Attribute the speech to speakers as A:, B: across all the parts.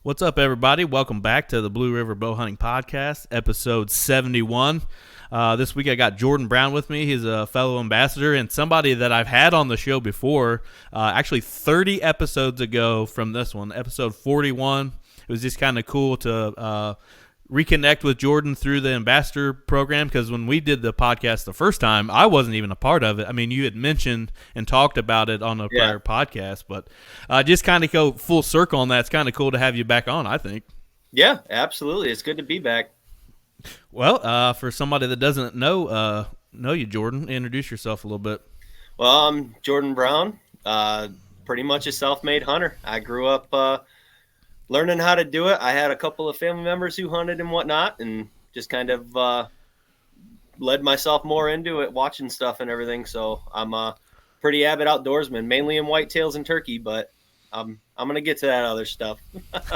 A: What's up, everybody? Welcome back to the Blue River Bow Hunting Podcast, episode 71. This week I got Jordan Brown with me. He's a fellow ambassador and somebody that I've had on the show before, actually 30 episodes ago from this one, episode 41. It was just kind of cool to reconnect with Jordan through the ambassador program, because when we did the podcast the first time, I wasn't even a part of it. I mean, you had mentioned and talked about it on a prior podcast, but just kind of go full circle on that. It's kind of cool to have you back on, I think.
B: Yeah, absolutely. It's good to be back.
A: Well, for somebody that doesn't know you, Jordan, introduce yourself a little bit.
B: Well, I'm Jordan Brown, pretty much a self-made hunter. I grew up learning how to do it. I had a couple of family members who hunted and whatnot, and just kind of led myself more into it, watching stuff and everything. So I'm a pretty avid outdoorsman, mainly in whitetails and turkey, but I'm going to get to that other stuff.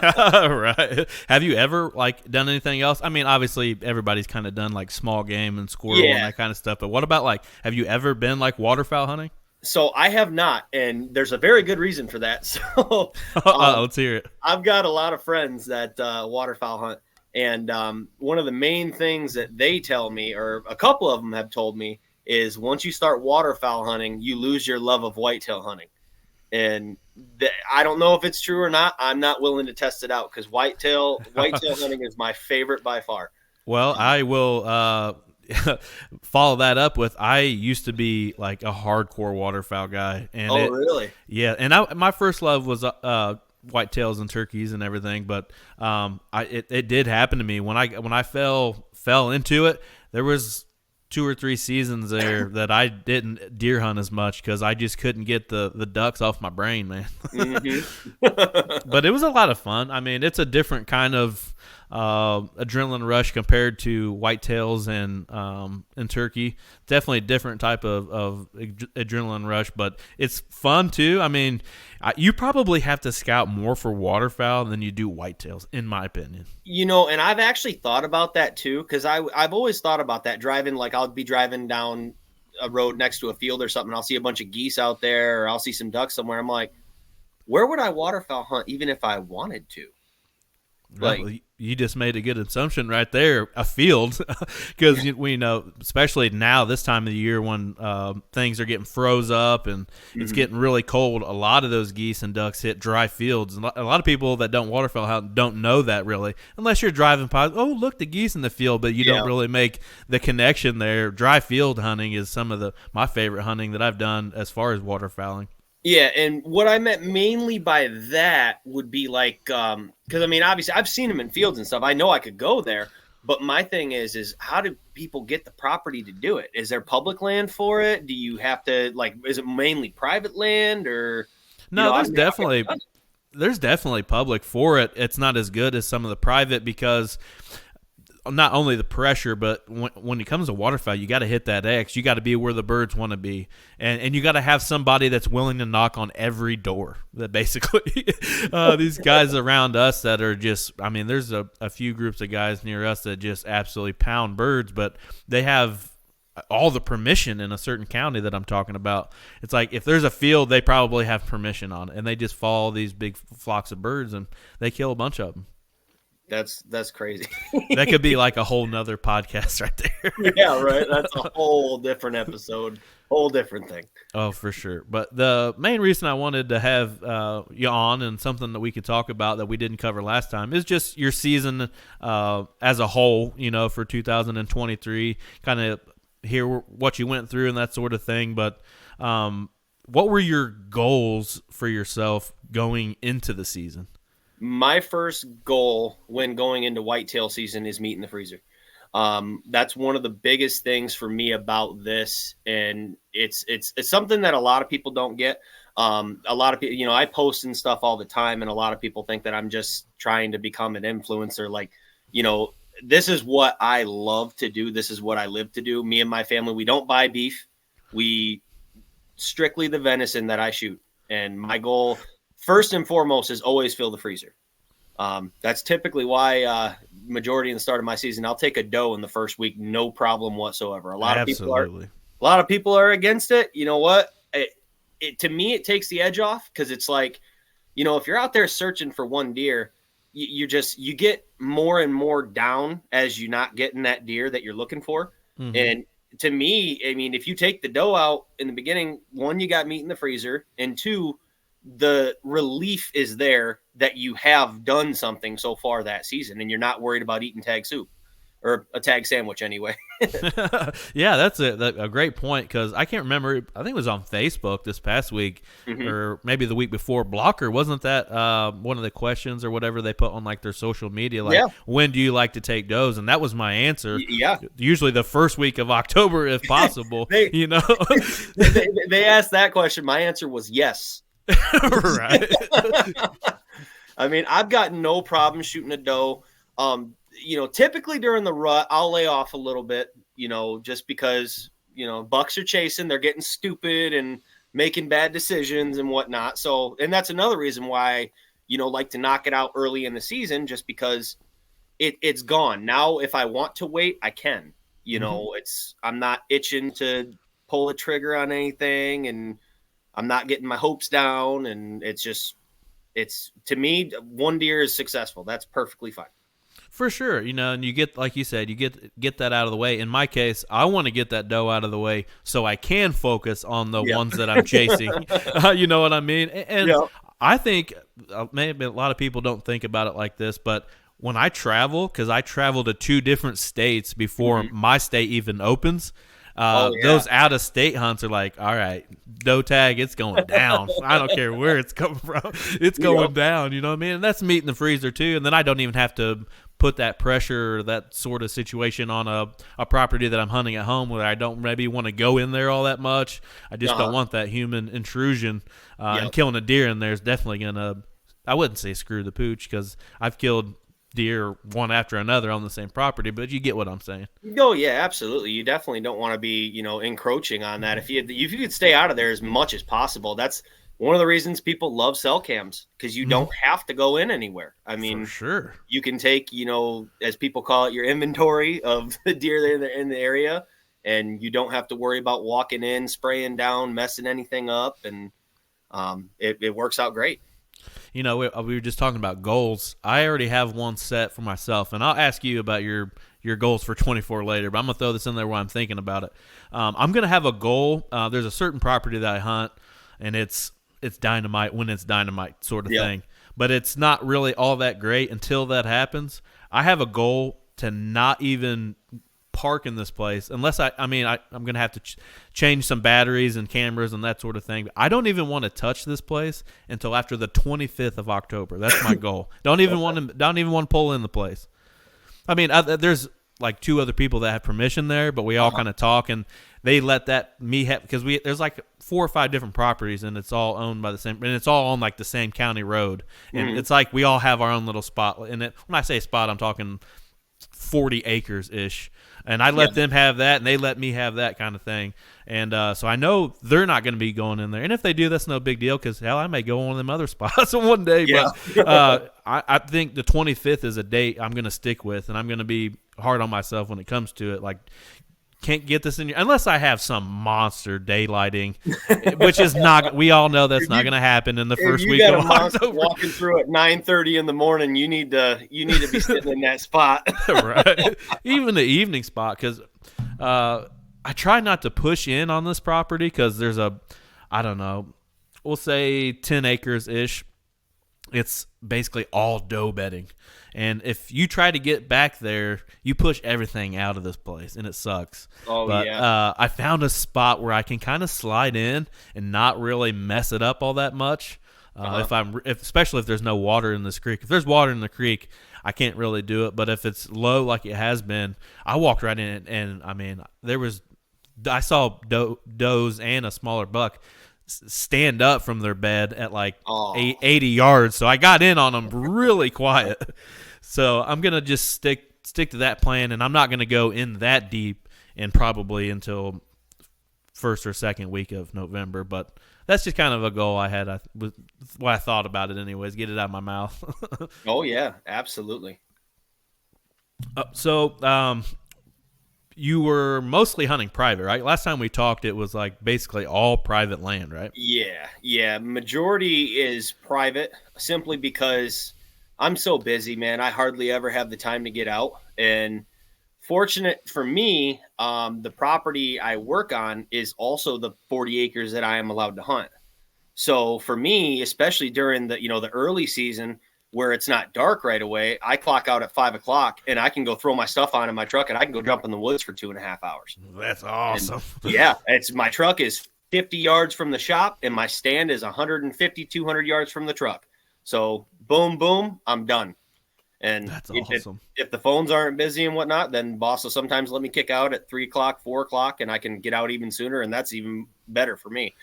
A: Right. Have you ever done anything else? I mean, obviously everybody's kind of done like small game and squirrel and that kind of stuff, but what about have you ever been waterfowl hunting?
B: So I have not, and there's a very good reason for that. So
A: let's hear it.
B: I've got a lot of friends that waterfowl hunt, and one of the main things that they tell me, or a couple of them have told me, is once you start waterfowl hunting, you lose your love of whitetail hunting. And I don't know if it's true or not. I'm not willing to test it out, because whitetail hunting is my favorite by far.
A: Well, I will follow that up with, I used to be like a hardcore waterfowl guy. And
B: really?
A: Yeah, and my first love was whitetails and turkeys and everything, but it did happen to me when I fell into it. There was 2 or 3 seasons there that I didn't deer hunt as much because I just couldn't get the ducks off my brain, man.
B: Mm-hmm.
A: But it was a lot of fun. I mean, it's a different kind of adrenaline rush compared to whitetails and turkey. Definitely a different type of adrenaline rush, but it's fun too. I mean, you probably have to scout more for waterfowl than you do whitetails, in my opinion.
B: And I've actually thought about that too, because I've always thought about that, driving, I'll be driving down a road next to a field or something, I'll see a bunch of geese out there, or I'll see some ducks somewhere. I'm like, where would I waterfowl hunt even if I wanted to?
A: Well, you just made a good assumption right there, a field, because we know, especially now this time of the year when things are getting froze up and it's getting really cold, a lot of those geese and ducks hit dry fields. And a lot of people that don't waterfowl hunt don't know that, really, unless you're driving by, oh, look, the geese in the field, but you don't really make the connection there. Dry field hunting is some of my favorite hunting that I've done as far as waterfowling.
B: Yeah, and what I meant mainly by that would be because, I mean, obviously I've seen them in fields and stuff. I know I could go there, but my thing is how do people get the property to do it? Is there public land for it? Do you have to, is it mainly private land, or?
A: No, there's definitely public for it. It's not as good as some of the private, because not only the pressure, but when it comes to waterfowl, you got to hit that X. You got to be where the birds want to be, and you got to have somebody that's willing to knock on every door. That basically, these guys around us that are just, I mean, there's a few groups of guys near us that just absolutely pound birds, but they have all the permission in a certain county that I'm talking about. It's like if there's a field, they probably have permission on it, and they just follow these big flocks of birds and they kill a bunch of them.
B: That's crazy.
A: That could be like a whole nother podcast right there.
B: Yeah, right. That's a whole different episode, whole different thing.
A: Oh, for sure. But the main reason I wanted to have you on, and something that we could talk about that we didn't cover last time, is just your season as a whole, for 2023, kind of hear what you went through and that sort of thing. But what were your goals for yourself going into the season?
B: My first goal when going into whitetail season is meat in the freezer. That's one of the biggest things for me about this, and it's something that a lot of people don't get. A lot of people, I post and stuff all the time, and a lot of people think that I'm just trying to become an influencer. This is what I love to do. This is what I live to do. Me and my family, we don't buy beef. We strictly the venison that I shoot, and my goal, first and foremost, is always fill the freezer. That's typically why majority in the start of my season, I'll take a doe in the first week, no problem whatsoever. A lot of people are against it. You know what? To me, it takes the edge off, because it's like, if you're out there searching for one deer, you get more and more down as you're not getting that deer that you're looking for.
A: Mm-hmm.
B: And to me, I mean, if you take the doe out in the beginning, one, you got meat in the freezer, and two, the relief is there that you have done something so far that season, and you're not worried about eating tag soup or a tag sandwich anyway.
A: Yeah, that's a great point, because I can't remember. I think it was on Facebook this past week, or maybe the week before. Blocker, wasn't that one of the questions or whatever they put on like their social media? Like, when do you like to take does? And that was my answer.
B: Yeah,
A: usually the first week of October, if possible.
B: they asked that question. My answer was yes.
A: Right.
B: I mean, I've got no problem shooting a doe. Typically during the rut, I'll lay off a little bit, just because, bucks are chasing, they're getting stupid and making bad decisions and whatnot. So, and that's another reason why, like to knock it out early in the season, just because it's gone. Now, if I want to wait, I can, I'm not itching to pull a trigger on anything, and I'm not getting my hopes down. And it's to me, one deer is successful. That's perfectly fine.
A: For sure, and you get, like you said, you get that out of the way. In my case, I want to get that doe out of the way so I can focus on the ones that I'm chasing. You know what I mean? And I think maybe a lot of people don't think about it like this, but when I travel, because I travel to 2 different states before my state even opens, those out-of-state hunts are like, all right, doe tag, it's going down. I don't care where it's coming from. It's going down, you know what I mean? And that's meat in the freezer, too. And then I don't even have to put that pressure or that sort of situation on a property that I'm hunting at home, where I don't maybe want to go in there all that much. I just don't want that human intrusion. And killing a deer in there is definitely going to, I wouldn't say screw the pooch, because I've killed deer one after another on the same property, but you get what I'm saying.
B: Oh yeah, absolutely. You definitely don't want to be, encroaching on that. If you could stay out of there as much as possible. That's one of the reasons people love cell cams, because you don't have to go in anywhere. I mean,
A: for sure,
B: you can take, as people call it, your inventory of the deer in the area, and you don't have to worry about walking in, spraying down, messing anything up, and it works out great.
A: We were just talking about goals. I already have one set for myself, and I'll ask you about your goals for 24 later, but I'm going to throw this in there while I'm thinking about it. I'm going to have a goal. There's a certain property that I hunt, and it's dynamite when it's dynamite sort of thing, but it's not really all that great until that happens. I have a goal to not even park in this place unless I'm going to have to change some batteries and cameras and that sort of thing. But I don't even want to touch this place until after the 25th of October. That's my goal. Don't even want to pull in the place. I mean, there's like 2 other people that have permission there, but we all kind of talk, and they let because there's like 4 or 5 different properties, and it's all owned by the same, and it's all on like the same county road, and it's like we all have our own little spot. And when I say spot, I'm talking 40 acres ish. And I let them have that, and they let me have that kind of thing. And so I know they're not going to be going in there. And if they do, that's no big deal, because, hell, I may go on them other spots one day. Yeah. But I think the 25th is a date I'm going to stick with, and I'm going to be hard on myself when it comes to it. Like, can't get this in unless I have some monster daylighting, which is not. We all know that's not going to happen in the first week of October.
B: Walking through at 9:30 in the morning, you need to be sitting in that spot,
A: right? Even the evening spot, because I try not to push in on this property, because there's I don't know, we'll say 10 acres ish. It's basically all doe bedding. And if you try to get back there, you push everything out of this place, and it sucks. But I found a spot where I can kind of slide in and not really mess it up all that much. Especially if there's no water in this creek. If there's water in the creek, I can't really do it. But if it's low like it has been, I walked right in it, and I mean, I saw does and a smaller buck stand up from their bed at like 80 yards. So I got in on them really quiet. So I'm going to just stick to that plan, and I'm not going to go in that deep and probably until first or second week of November. But that's just kind of a goal I had. What I thought about it anyways, get it out of my mouth.
B: Oh, yeah, absolutely.
A: So you were mostly hunting private, right? Last time we talked, it was like basically all private land, right?
B: Yeah. Majority is private, simply because I'm so busy, man. I hardly ever have the time to get out. And fortunate for me, the property I work on is also the 40 acres that I am allowed to hunt. So for me, especially during the early season where it's not dark right away, I clock out at 5 o'clock and I can go throw my stuff on in my truck and I can go jump in the woods for 2.5 hours.
A: That's
B: And
A: awesome.
B: yeah, my truck is 50 yards from the shop and my stand is 150, 200 yards from the truck. So boom, boom, I'm done. And
A: That's awesome.
B: if the phones aren't busy and whatnot, then boss will sometimes let me kick out at 3 o'clock, 4 o'clock, and I can get out even sooner. And that's even better for me.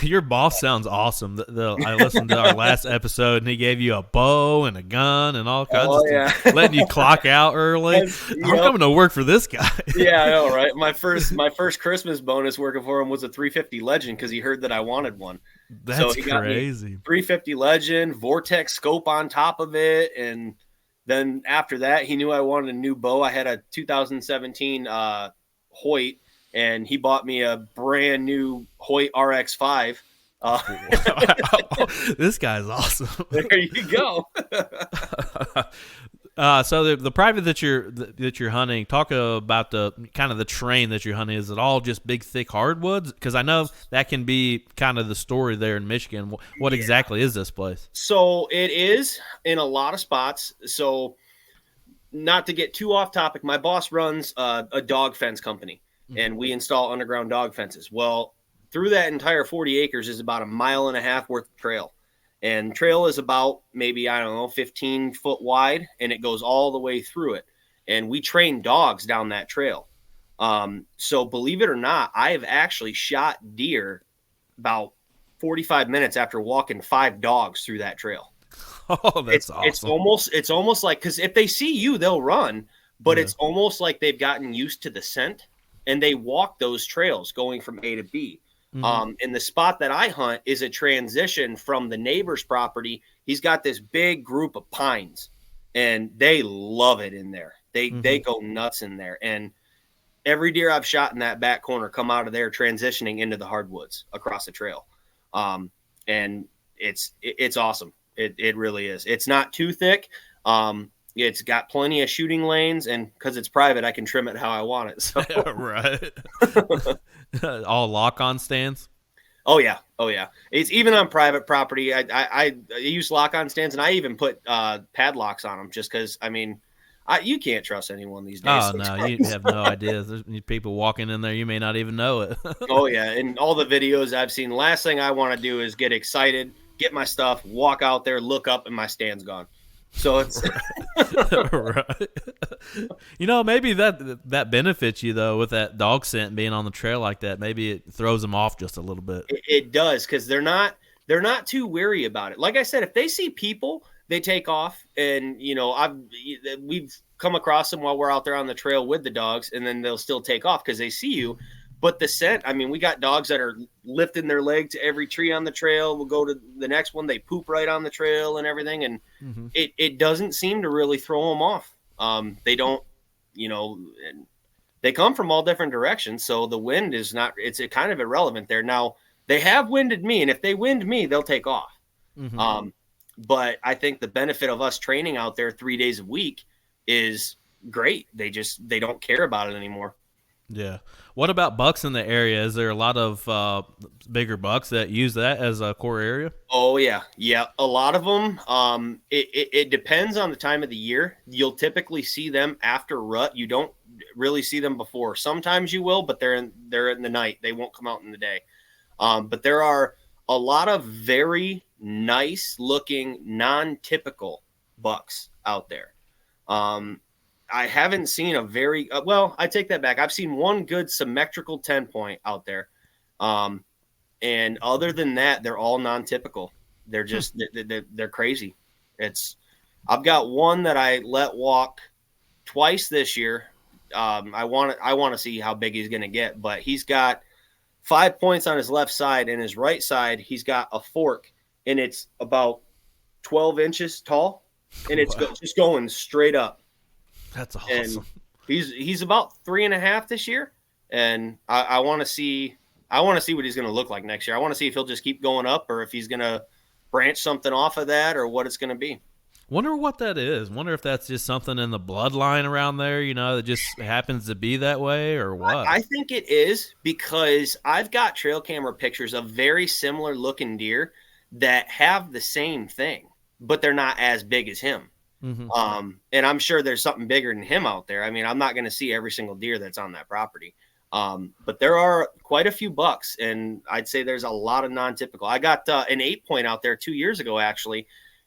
A: Your boss sounds awesome. I listened to our last episode, and he gave you a bow and a gun and all kinds of stuff,
B: yeah.
A: letting you clock out early. I'm coming to work for this guy.
B: Yeah, I know, right? My first Christmas bonus working for him was a 350 Legend because he heard that I wanted one.
A: That's
B: so he got
A: crazy.
B: Me 350 Legend, Vortex scope on top of it, and then after that, he knew I wanted a new bow. I had a 2017 Hoyt, and he bought me a brand new Hoyt RX5.
A: This guy's awesome.
B: There you go.
A: So the private that you're hunting, talk about the kind of the terrain that you're hunting. Is it all just big, thick hardwoods? Because I know that can be kind of the story there in Michigan. What exactly is this place?
B: So it is in a lot of spots. So not to get too off topic, my boss runs a dog fence company, and we install underground dog fences. Well, through that entire 40 acres is about 1.5 miles worth of trail. And trail is about maybe, 15 foot wide, and it goes all the way through it. And we train dogs down that trail. So believe it or not, I have actually shot deer about 45 minutes after walking 5 dogs through that trail.
A: Oh, that's awesome.
B: It's almost like, because if they see you, they'll run, but it's almost like they've gotten used to the scent, and they walk those trails going from A to B. And the spot that I hunt is a transition from the neighbor's property. He's got this big group of pines, and they love it in there. They go nuts in there. And every deer I've shot in that back corner come out of there transitioning into the hardwoods across the trail. And it's awesome. It really is. It's not too thick. It's got plenty of shooting lanes, and because it's private, I can trim it how I want it. So.
A: Right. All lock-on stands?
B: Oh yeah. It's even on private property. I use lock-on stands, and I even put padlocks on them just because, you can't trust anyone these days.
A: Oh, no, you have no idea. There's people walking in there, you may not even know it.
B: Oh, yeah, and all the videos I've seen, last thing I want to do is get excited, get my stuff, walk out there, look up, and my stand's gone. So it's
A: right. Maybe that benefits you though with that dog scent being on the trail like that. Maybe it throws them off just a little bit.
B: It does, because they're not too wary about it. Like I said, if they see people, they take off. And we've come across them while we're out there on the trail with the dogs, and then they'll still take off because they see you. But the scent, we got dogs that are lifting their leg to every tree on the trail. We'll go to the next one. They poop right on the trail and everything. And it doesn't seem to really throw them off. They don't, they come from all different directions. So the wind is it's kind of irrelevant there. Now, they have winded me, and if they wind me, they'll take off. But I think the benefit of us training out there 3 days a week is great. They don't care about it anymore.
A: Yeah. What about bucks in the area? Is there a lot of bigger bucks that use that as a core area?
B: Oh, yeah. Yeah, a lot of them. It depends on the time of the year. You'll typically see them after rut. You don't really see them before. Sometimes you will, but they're in the night. They won't come out in the day. But there are a lot of very nice-looking, non-typical bucks out there. I haven't seen a very I take that back. I've seen one good symmetrical 10-point out there. And other than that, they're all non-typical. They're just they're crazy. I've got one that I let walk twice this year. I want to see how big he's going to get, but he's got 5 points on his left side, and his right side he's got a fork, and it's about 12 inches tall, and it's just going straight up.
A: That's awesome.
B: And he's about 3.5 this year, and I want to see what he's going to look like next year. I want to see if he'll just keep going up, or if he's going to branch something off of that, or what it's going to be.
A: Wonder what that is. Wonder if that's just something in the bloodline around there, that just happens to be that way, or what.
B: I think it is because I've got trail camera pictures of very similar looking deer that have the same thing, but they're not as big as him.
A: Mm-hmm.
B: And I'm sure there's something bigger than him out there. I mean, I'm not going to see every single deer that's on that property. But there are quite a few bucks, and I'd say there's a lot of non-typical. I got an 8-point out there 2 years ago, actually.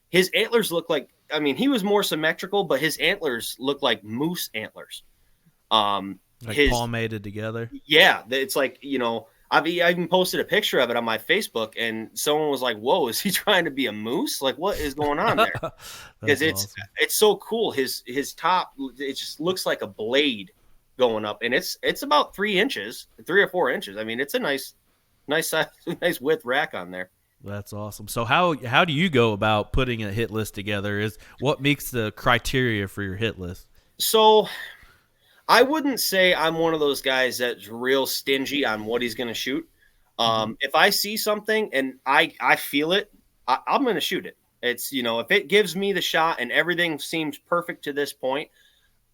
B: His antlers look like, I mean, he was more symmetrical, but his antlers look like moose antlers.
A: Like palmated together.
B: Yeah, it's like, I even posted a picture of it on my Facebook, and someone was like, "Whoa, is he trying to be a moose? Like, what is going on there?" Because it's so cool. His top, it just looks like a blade going up, and it's about 3 inches, 3 or 4 inches. I mean, it's a nice size, nice width rack on there.
A: That's awesome. So how do you go about putting a hit list together? Is what makes the criteria for your hit list?
B: So I wouldn't say I'm one of those guys that's real stingy on what he's going to shoot. If I see something and I feel it, I'm going to shoot it. It's, if it gives me the shot and everything seems perfect to this point,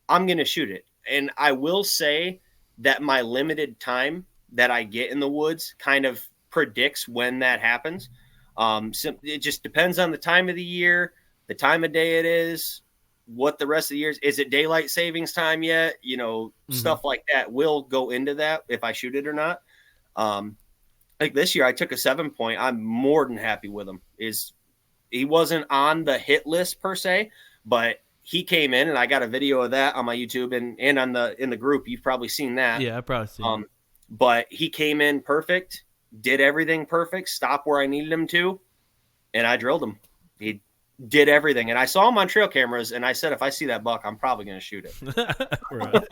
B: I'm going to shoot it. And I will say that my limited time that I get in the woods kind of predicts when that happens. So it just depends on the time of the year, the time of day it is, what the rest of the year is it daylight savings time yet? Stuff like that will go into that if I shoot it or not. Like this year I took a 7-point. I'm more than happy with him. He wasn't on the hit list per se, but he came in and I got a video of that on my YouTube and on in the group. You've probably seen that.
A: Yeah, I've probably seen it.
B: But he came in perfect, did everything perfect, stopped where I needed him to, and I drilled him. He did everything. And I saw him on trail cameras, and I said, if I see that buck, I'm probably going to shoot it.
A: Right.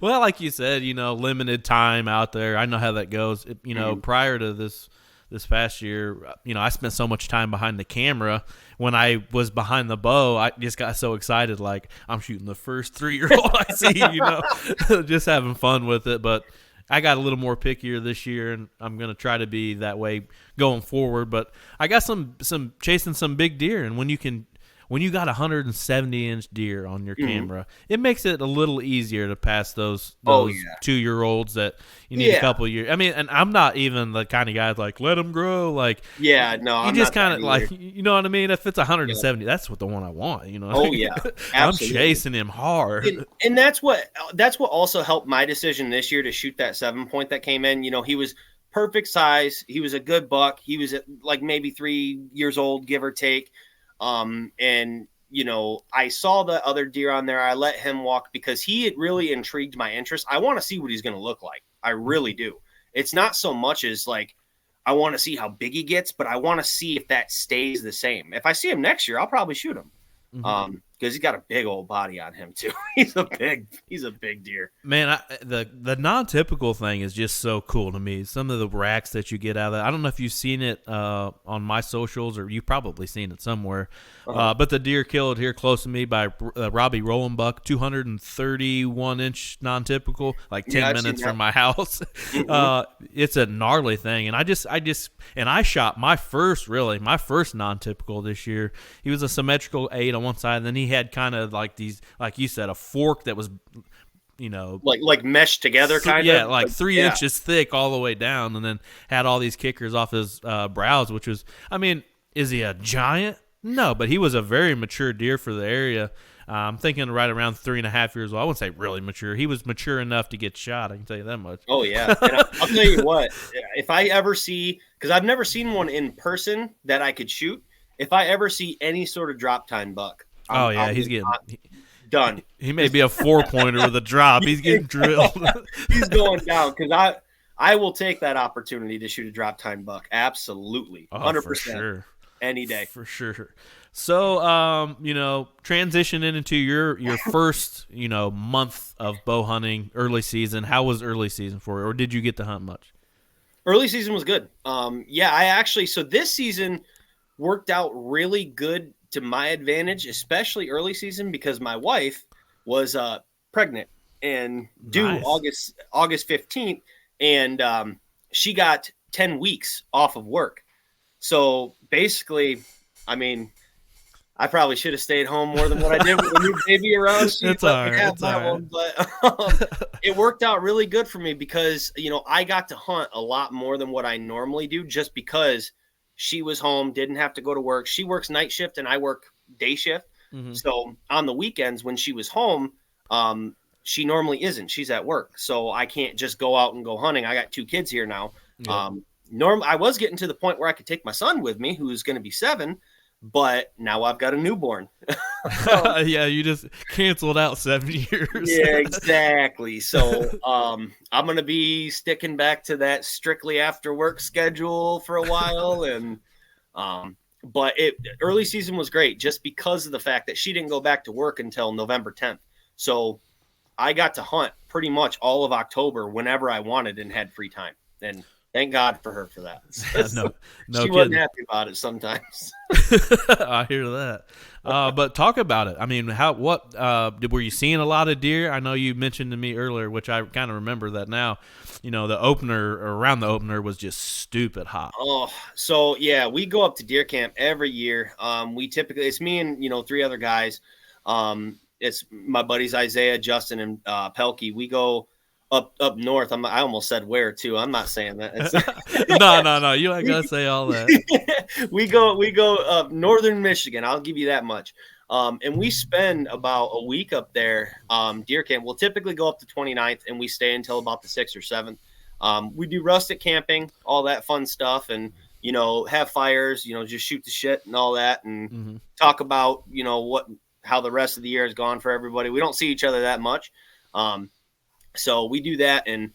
A: Well, like you said, limited time out there. I know how that goes. Prior to this past year, I spent so much time behind the camera. When I was behind the bow, I just got so excited, like I'm shooting the first 3-year-old I see, just having fun with it. But I got a little more pickier this year, and I'm going to try to be that way going forward. But I got some chasing some big deer, and when you got 170-inch deer on your camera, it makes it a little easier to pass those 2-year-olds that you need a couple of years. I mean, and I'm not even the kind of guy like let them grow. Like,
B: I'm
A: just kind of like, you know what I mean? If it's 170, that's what the one I want.
B: Oh yeah,
A: I'm chasing him hard.
B: And that's what also helped my decision this year to shoot that 7-point that came in. He was perfect size. He was a good buck. He was like maybe 3 years old, give or take. And I saw the other deer on there. I let him walk because he had really intrigued my interest. I want to see what he's going to look like. I really do. It's not so much as like, I want to see how big he gets, but I want to see if that stays the same. If I see him next year, I'll probably shoot him. Because he's got a big old body on him too. He's a big deer.
A: Man, the non-typical thing is just so cool to me. Some of the racks that you get out of that. I don't know if you've seen it on my socials, or you've probably seen it somewhere. But the deer killed here close to me by Robbie Rollenbuck, 231-inch non-typical, like 10 minutes from my house. It's a gnarly thing, and I shot my first non-typical this year. He was a symmetrical 8 on one side, and then he had kind of like these, like you said, a fork that was,
B: like meshed together, kind of.
A: Yeah, like 3 inches thick all the way down, and then had all these kickers off his brows, which was, I mean, is he a giant? No, but he was a very mature deer for the area. I'm thinking right around 3.5 years old. I wouldn't say really mature. He was mature enough to get shot. I can tell you that much.
B: Oh, yeah. And I'll tell you what, if I ever see, because I've never seen one in person that I could shoot, if I ever see any sort of drop time buck,
A: he's getting
B: done.
A: He may be a 4-pointer with a drop. He's getting drilled.
B: He's going down because I will take that opportunity to shoot a drop time buck. Absolutely. 100%.
A: For sure.
B: Any day.
A: For sure. So, transitioning into your first, month of bow hunting, early season. How was early season for you, or did you get to hunt much?
B: Early season was good. So this season worked out really good to my advantage, especially early season, because my wife was pregnant and due August 15th, and she got 10 weeks off of work. So basically, I mean, I probably should have stayed home more than what I did with the new baby around. She
A: It's
B: let
A: all
B: me
A: right.
B: have
A: It's all
B: that
A: right.
B: one, but it worked out really good for me because I got to hunt a lot more than what I normally do, just because she was home, didn't have to go to work. She works night shift and I work day shift.
A: Mm-hmm.
B: So on the weekends when she was home, she normally isn't. She's at work, so I can't just go out and go hunting. I got 2 kids here now.
A: Yep.
B: I was getting to the point where I could take my son with me, who's going to be 7, but now I've got a newborn.
A: Yeah, you just canceled out 7 years.
B: Yeah, exactly. So I'm going to be sticking back to that strictly after work schedule for a while. And but early season was great just because of the fact that she didn't go back to work until November 10th. So I got to hunt pretty much all of October whenever I wanted and had free time. And thank God for her for that.
A: No
B: She wasn't
A: kidding.
B: happy about it sometimes.
A: I hear that. But talk about it. I mean, were you seeing a lot of deer? I know you mentioned to me earlier, which I kind of remember that now. The around the opener was just stupid hot.
B: Oh, so yeah, we go up to deer camp every year. It's me and 3 other guys. It's my buddies Isaiah, Justin, and Pelkey. We go up north. I almost said where too. I'm not saying that.
A: No. You ain't gotta say all that.
B: we go up northern Michigan. I'll give you that much. And we spend about a week up there. Deer camp. We'll typically go up to 29th, and we stay until about the 6th or 7th. We do rustic camping, all that fun stuff, and have fires. Just shoot the shit and all that, and talk about how the rest of the year has gone for everybody. We don't see each other that much. So we do that, and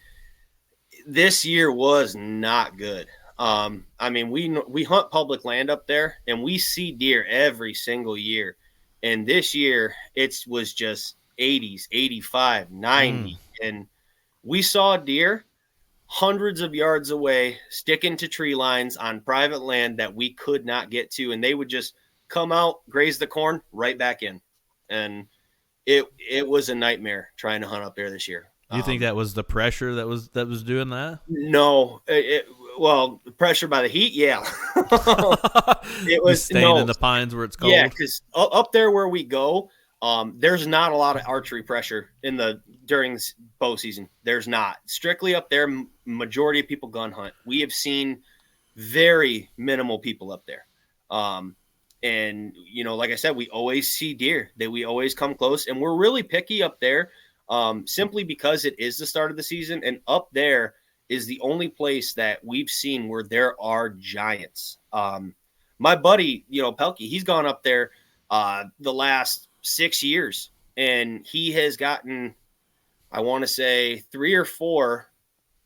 B: this year was not good. I mean, we hunt public land up there, and we see deer every single year. And this year, it was just 80s, 85, 90. And we saw deer hundreds of yards away, sticking to tree lines on private land that we could not get to. And they would just come out, graze the corn, right back in. And it was a nightmare trying to hunt up there this year.
A: You think that was the pressure that was doing that?
B: No, well, pressure by the heat, yeah. It was
A: staying in the pines where it's cold.
B: Yeah, because up there where we go, there's not a lot of archery pressure during bow season. There's not. Strictly up there, majority of people gun hunt. We have seen very minimal people up there. And like I said, we always see deer. We always come close, and we're really picky up there. Simply because it is the start of the season, and up there is the only place that we've seen where there are giants. My buddy, Pelkey, he's gone up there the last 6 years, and he has gotten, I want to say, 3 or 4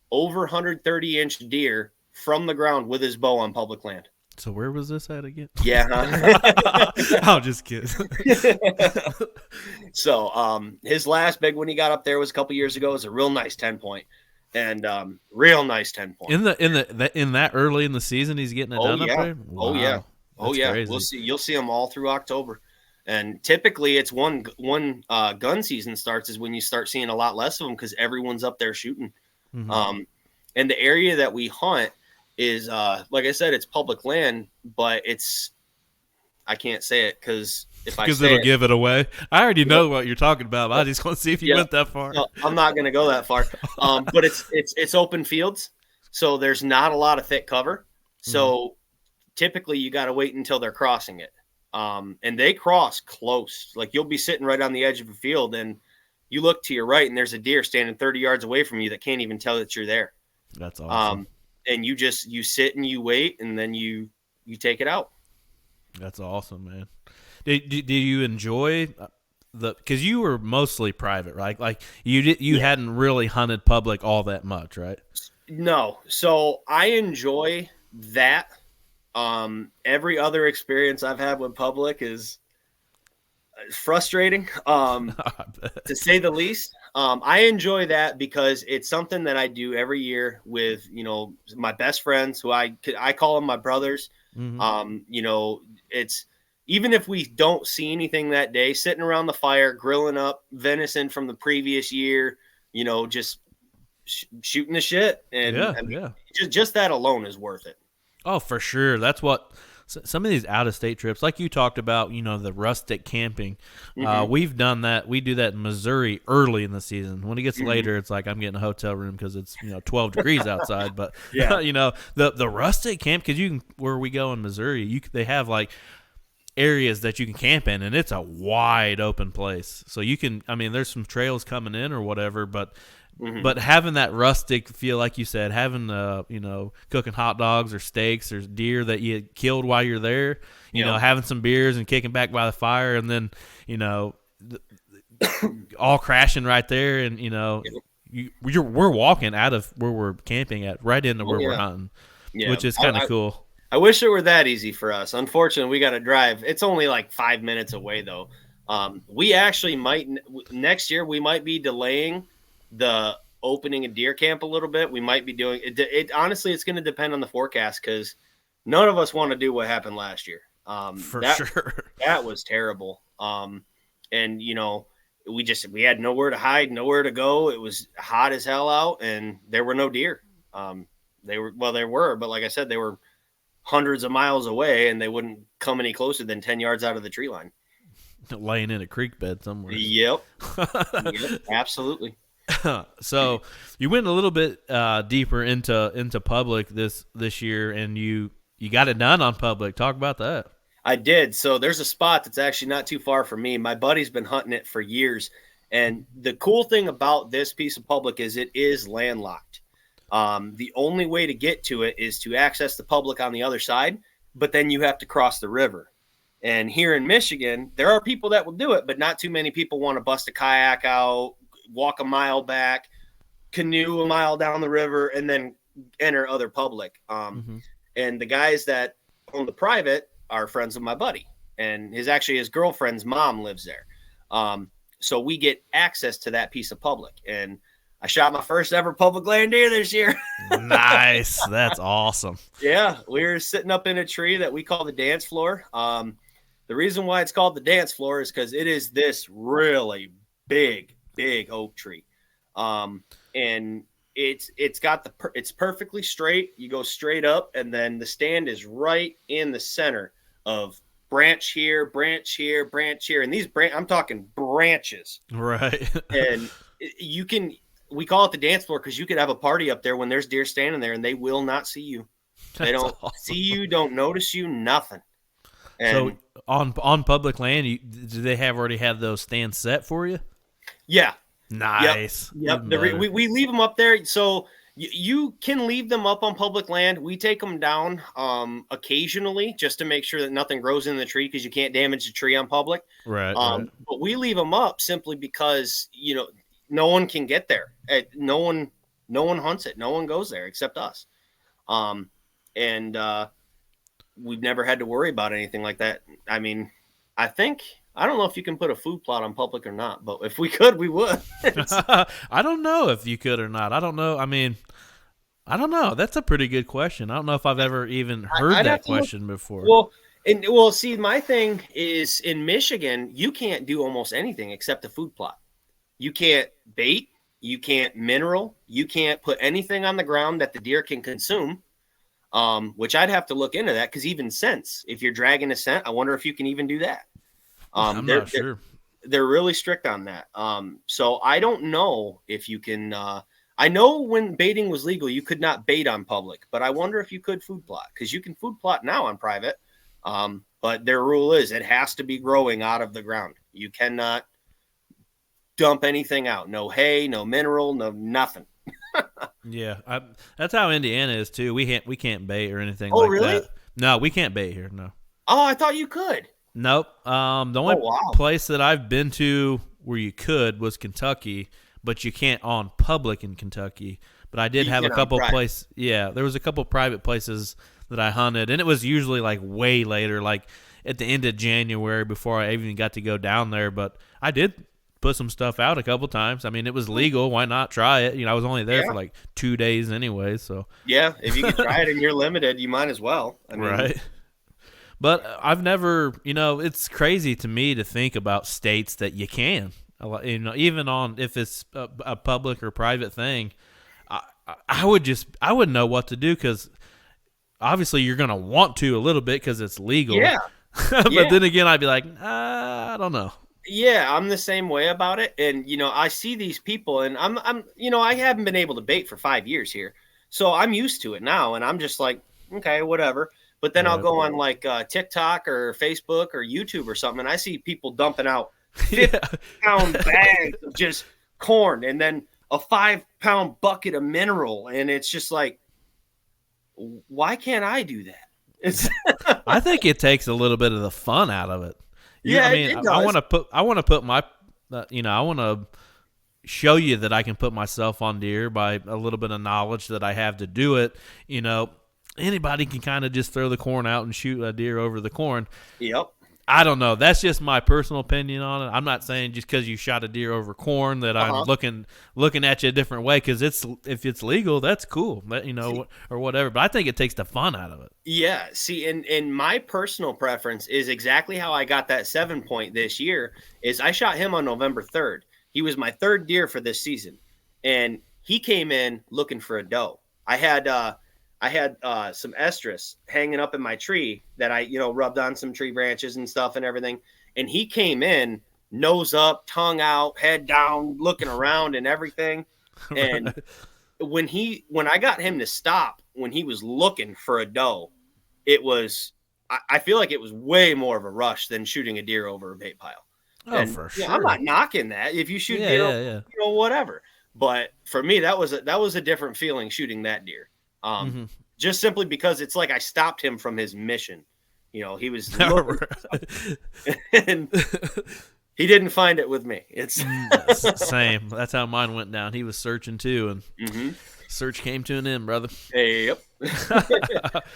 B: over 130-inch deer from the ground with his bow on public land.
A: So where was this at again?
B: Yeah.
A: I'm just kidding.
B: So his last big one he got up there was a couple years ago. It was a real nice 10-point. And real nice 10-point.
A: In that early in the season, he's getting it done up there?
B: Wow. That's crazy. We'll see. You'll see them all through October. And typically it's one gun season starts is when you start seeing a lot less of them because everyone's up there shooting. Mm-hmm. And the area that we hunt is like I said, it's public land, but I can't say it because
A: it'll give it away. I already know what you're talking about. I just want to see if you went that far.
B: No, I'm not going to go that far. But it's open fields, so there's not a lot of thick cover. So typically you got to wait until they're crossing it, and they cross close. Like you'll be sitting right on the edge of a field, and you look to your right, and there's a deer standing 30 yards away from you that can't even tell that you're there.
A: That's awesome.
B: And you sit and you wait, and then you take it out.
A: That's awesome, man. Did you enjoy because you were mostly private, right? Like you hadn't really hunted public all that much, right?
B: No. So I enjoy that. Every other experience I've had with public is frustrating, to say the least. I enjoy that because it's something that I do every year with, my best friends who I call them my brothers. Mm-hmm. It's even if we don't see anything that day, sitting around the fire, grilling up venison from the previous year, just shooting the shit. And just that alone is worth it.
A: Oh, for sure. That's what some of these out of state trips, like you talked about, the rustic camping.
B: Mm-hmm.
A: We've done that. We do that in Missouri early in the season. When it gets
B: Mm-hmm.
A: later, it's like I'm getting a hotel room because it's 12 degrees outside. But
B: Yeah.
A: the rustic camp, because where we go in Missouri, they have like areas that you can camp in, and it's a wide open place. So you can, there's some trails coming in or whatever, but having that rustic feel, like you said, having cooking hot dogs or steaks or deer that you killed while you're there, having some beers and kicking back by the fire, and then all crashing right there, and we're walking out of where we're camping at right into where we're hunting, which is kind of cool.
B: I wish it were that easy for us. Unfortunately, we got to drive. It's only like 5 minutes away, though. We actually might next year. We might be delaying the opening a deer camp a little bit. We might be doing it. Honestly, it's going to depend on the forecast because none of us want to do what happened last year.
A: For sure,
B: that was terrible. And we had nowhere to hide, nowhere to go. It was hot as hell out, and there were no deer. There were, but like I said, they were hundreds of miles away, and they wouldn't come any closer than 10 yards out of the tree line.
A: Laying in a creek bed somewhere.
B: Yep. Yep, absolutely.
A: So you went a little bit deeper into public this year, and you got it done on public. Talk about that.
B: I did. So there's a spot that's actually not too far from me. My buddy's been hunting it for years, and the cool thing about this piece of public is it is landlocked. The only way to get to it is to access the public on the other side, but then you have to cross the river. And here in Michigan, there are people that will do it, but not too many people want to bust a kayak out, walk a mile back, canoe a mile down the river, and then enter other public. And the guys that own the private are friends of my buddy, and his girlfriend's mom lives there. So we get access to that piece of public, and I shot my first ever public land deer this year.
A: Nice. That's awesome.
B: Yeah. We were sitting up in a tree that we call the dance floor. The reason why it's called the dance floor is because it is this really big oak tree. And it's perfectly straight. You go straight up, and then the stand is right in the center of branch here, branch here, branch here. And these I'm talking branches.
A: Right.
B: And we call it the dance floor because you could have a party up there when there's deer standing there, and they will not see you. They don't see you, don't notice you, nothing. And
A: so on public land, do they already have those stands set for you?
B: Yeah.
A: Nice.
B: Yep. We leave them up there. So you can leave them up on public land. We take them down occasionally just to make sure that nothing grows in the tree because you can't damage the tree on public.
A: Right.
B: But we leave them up simply because, no one can get there. No one hunts it. No one goes there except us. And we've never had to worry about anything like that. I mean, I don't know if you can put a food plot on public or not, but if we could, we would.
A: I don't know if you could or not. I don't know. I mean, I don't know. That's a pretty good question. I don't know if I've ever even heard that question before.
B: Well, see, my thing is in Michigan, you can't do almost anything except a food plot. You can't bait. You can't mineral. You can't put anything on the ground that the deer can consume, which I'd have to look into that because even scents, if you're dragging a scent, I wonder if you can even do that.
A: I'm not sure.
B: They're really strict on that. So I don't know if you can. I know when baiting was legal, you could not bait on public, but I wonder if you could food plot because you can food plot now on private. But their rule is it has to be growing out of the ground. You cannot dump anything out. No hay, no mineral, no nothing.
A: Yeah, that's how Indiana is too. We can't bait or anything like
B: really?
A: that. No, we can't bait here. No.
B: Oh, I thought you could.
A: Nope. The only place that I've been to where you could was Kentucky, but you can't on public in Kentucky. But I did have a couple places. Yeah, there was a couple private places that I hunted, and it was usually like way later, like at the end of January before I even got to go down there. But I did put some stuff out a couple times. I mean, it was legal. Why not try it? I was only there for like 2 days anyway. So
B: yeah, if you can try it and you're limited, you might as well.
A: Right. But I've never, it's crazy to me to think about states that you can, even on if it's a public or private thing. I wouldn't know what to do because obviously you're gonna want to a little bit because it's legal.
B: Yeah,
A: But
B: yeah.
A: then again, I'd be like, I don't know.
B: Yeah, I'm the same way about it. And I see these people, and I haven't been able to bait for 5 years here, so I'm used to it now. And I'm just like, okay, whatever. But then I'll
A: Right.
B: go on like TikTok or Facebook or YouTube or something, and I see people dumping out
A: Yeah.
B: 50-pound bags of just corn, and then a 5-pound bucket of mineral, and it's just like, why can't I do that? It's
A: I think it takes a little bit of the fun out of it. I
B: yeah,
A: mean,
B: it
A: I
B: does.
A: want to put my, I want to show you that I can put myself on deer by a little bit of knowledge that I have to do it. You know, anybody can kind of just throw the corn out and shoot a deer over the corn.
B: Yep.
A: I don't know. That's just my personal opinion on it. I'm not saying just because you shot a deer over corn that I'm
B: Uh-huh.
A: looking at you a different way. Because if it's legal, that's cool.
B: See,
A: Or whatever. But I think it takes the fun out of it.
B: yeah, see, and my personal preference is exactly how I got that 7 point this year. Is I shot him on November 3rd. He was my third deer for this season, and he came in looking for a doe. I had some estrus hanging up in my tree that I rubbed on some tree branches and stuff and everything, and he came in nose up, tongue out, head down, looking around and everything, and
A: Right.
B: when I got him to stop when he was looking for a doe, it was I feel like it was way more of a rush than shooting a deer over a bait pile.
A: Oh,
B: And
A: for
B: I'm
A: sure.
B: not knocking that. If you shoot
A: Yeah,
B: deer,
A: yeah, yeah.
B: whatever. But for me, that was a different feeling shooting that deer. Um,
A: Mm-hmm.
B: just simply because it's like I stopped him from his mission. He was looking and he didn't find it with me. It's
A: Same. That's how mine went down. He was searching too, and
B: Mhm.
A: search came to an end, brother.
B: Hey, yep.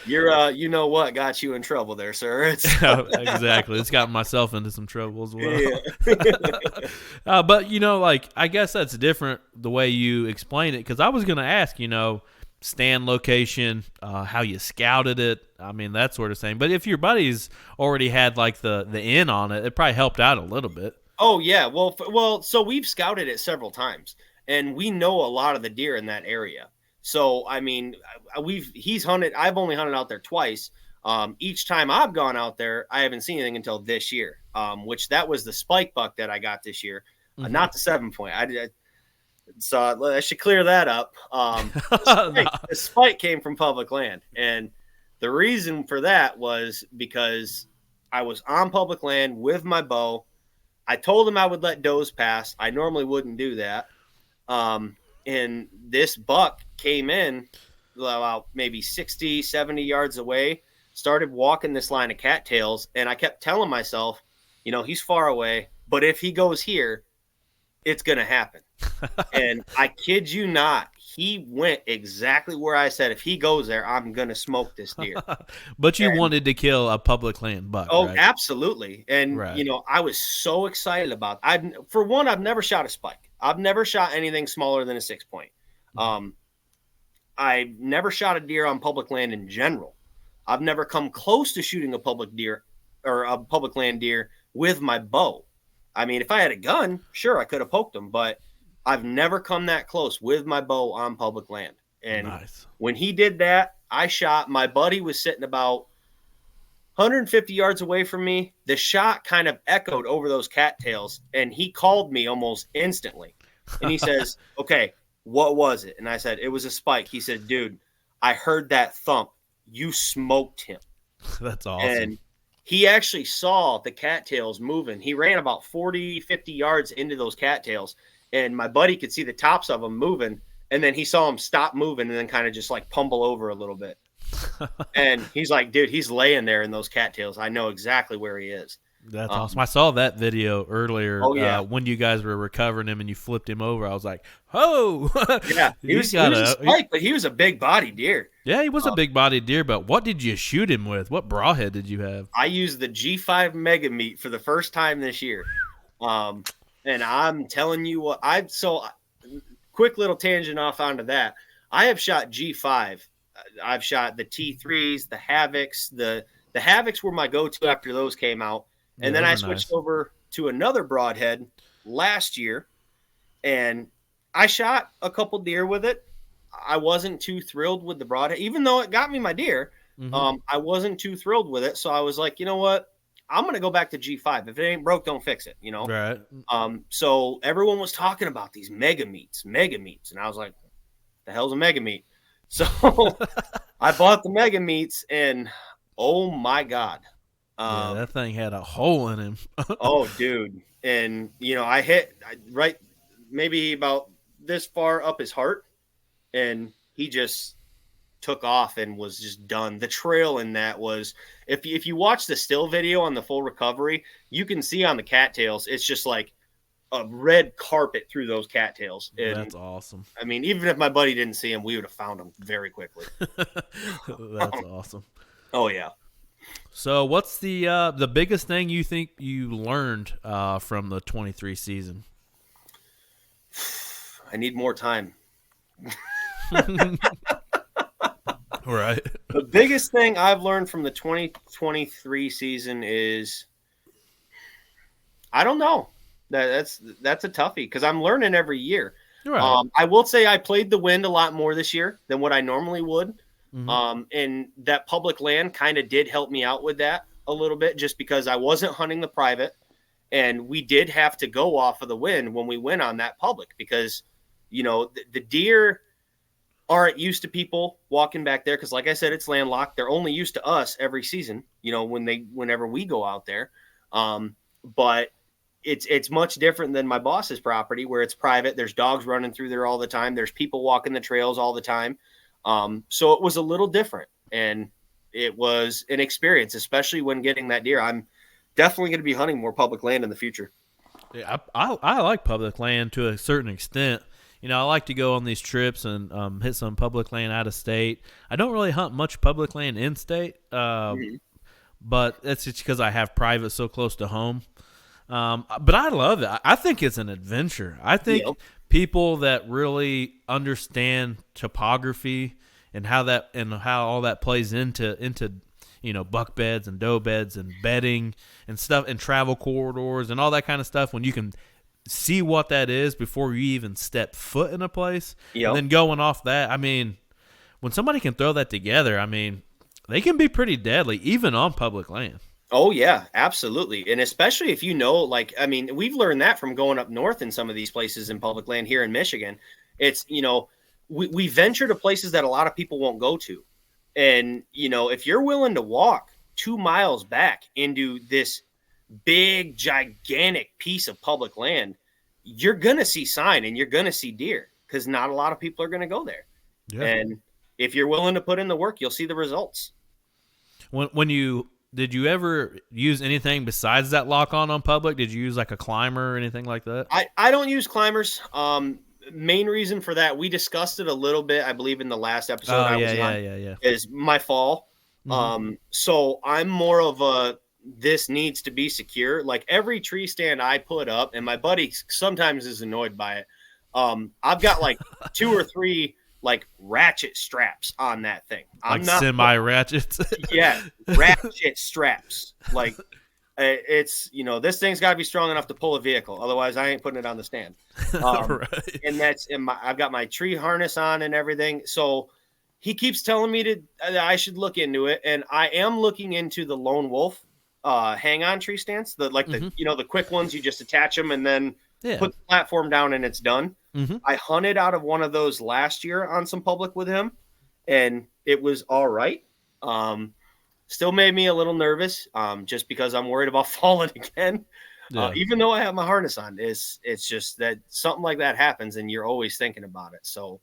B: You know what got you in trouble there, sir. It's
A: Exactly. It's gotten myself into some trouble as
B: yeah.
A: well. But like I guess that's different the way you explain it because I was gonna ask, stand location, how you scouted it. I mean that sort of thing. But if your buddies already had like the in on it, it probably helped out a little bit.
B: Oh yeah. Well. So we've scouted it several times, and we know a lot of the deer in that area. So I mean, he's hunted. I've only hunted out there twice. Each time I've gone out there, I haven't seen anything until this year. Which that was the spike buck that I got this year,
A: Mm-hmm.
B: not the 7 point. So I should clear that up. The spike came from public land, and the reason for that was because I was on public land with my bow. I told him I would let does pass. I normally wouldn't do that. And this buck came in about maybe 60, 70 yards away, started walking this line of cattails. And I kept telling myself, he's far away, but if he goes here, it's going to happen. And I kid you not, he went exactly where I said, if he goes there, I'm going to smoke this deer.
A: But you
B: And
A: wanted to kill a public land buck,
B: oh,
A: right?
B: absolutely. And
A: Right.
B: I was so excited about. For one, I've never shot a spike. I've never shot anything smaller than a 6 point. Um, I've never shot a deer on public land in general. I've never come close to shooting a public deer or a public land deer with my bow. I mean, if I had a gun, sure, I could have poked him, but I've never come that close with my bow on public land. And
A: Nice.
B: when he did that, I shot. My buddy was sitting about 150 yards away from me. The shot kind of echoed over those cattails, and he called me almost instantly. And he says, "Okay, what was it?" And I said, "It was a spike." He said, "Dude, I heard that thump. You smoked him."
A: That's awesome.
B: And he actually saw the cattails moving. He ran about 40, 50 yards into those cattails, and my buddy could see the tops of them moving. And then he saw them stop moving and then kind of just like pummel over a little bit. And he's like, dude, he's laying there in those cattails. I know exactly where he is.
A: That's awesome. I saw that video earlier
B: Oh, yeah.
A: when you guys were recovering him and you flipped him over. I was like, "Oh,
B: Yeah, he was a spike, but he was a big body deer.
A: Yeah, he was a big bodied deer, but what did you shoot him with? What broadhead did you have?
B: I used the G5 Mega Meat for the first time this year. And I'm telling you what, quick little tangent off onto that. I have shot G5. I've shot the T3s, the Havocs. The Havocs were my go-to after those came out. And
A: Yeah,
B: then I
A: those are
B: switched
A: nice.
B: over to another broadhead last year, and I shot a couple deer with it. I wasn't too thrilled with the broadhead, even though it got me my deer. I wasn't too thrilled with it. So I was like, you know what? I'm going to go back to G5. If it ain't broke, don't fix it, you know?
A: Right.
B: So everyone was talking about these mega meats. And I was like, the hell's a mega meat? So I bought the mega meats and oh my God.
A: Yeah, that thing had a hole in him.
B: Oh, dude. And, you know, I hit right maybe about this far up his heart, and he just took off and was just done. The trail in that was, if you watch the still video on the full recovery, you can see on the cattails, it's just like a red carpet through those cattails. And
A: that's awesome.
B: I mean, even if my buddy didn't see him, we would have found him very quickly.
A: That's awesome.
B: Oh, yeah.
A: So what's the biggest thing you think you learned from the 23 season?
B: I need more time.
A: Right.
B: The biggest thing I've learned from the 2023 season is, I don't know. That's a toughie because I'm learning every year.
A: Right.
B: I will say I played the wind a lot more this year than what I normally would. And that public land kind of did help me out with that a little bit, just because I wasn't hunting the private, and we did have to go off of the wind when we went on that public because, you know, the deer aren't used to people walking back there because, like I said, it's landlocked. They're only used to us every season, you know, whenever we go out there. But it's much different than my boss's property where it's private. There's dogs running through there all the time. There's people walking the trails all the time. So it was a little different, and it was an experience, especially when getting that deer. I'm definitely going to be hunting more public land in the future.
A: Yeah, I like public land to a certain extent. You know, I like to go on these trips and hit some public land out of state. I don't really hunt much public land in state, but that's just because I have private so close to home. But I love it. I think it's an adventure. I think people that really understand topography and how all that plays into you know, buck beds and doe beds and bedding and stuff and travel corridors and all that kind of stuff, when you can see what that is before you even step foot in a place. And then going off that, I mean, when somebody can throw that together, I mean, they can be pretty deadly even on public land.
B: Oh, yeah, absolutely. And especially if you know, like, I mean, we've learned that from going up north in some of these places in public land here in Michigan. It's, you know, we venture to places that a lot of people won't go to. And, you know, if you're willing to walk 2 miles back into this big, gigantic piece of public land, you're going to see sign and you're going to see deer because not a lot of people are going to go there. Yeah. And if you're willing to put in the work, you'll see the results.
A: Did you ever use anything besides that lock on public? Did you use like a climber or anything like that?
B: I don't use climbers. Main reason for that, we discussed it a little bit, I believe, in the last episode is my fall. So I'm more of this needs to be secure. Like every tree stand I put up, and my buddy sometimes is annoyed by it. I've got like 2 or 3 like ratchet straps on that thing.
A: I'm not semi-ratchets.
B: Yeah, ratchet straps. Like it's, you know, this thing's got to be strong enough to pull a vehicle. Otherwise, I ain't putting it on the stand.
A: Right.
B: And I've got my tree harness on and everything. So he keeps telling me I should look into it, and I am looking into the Lone Wolf hang-on tree stands. The you know, the quick ones. You just attach them and then put the platform down and it's done. I hunted out of one of those last year on some public with him, and it was all right. Still made me a little nervous, just because I'm worried about falling again. Even though I have my harness on, it's just that something like that happens, and you're always thinking about it. So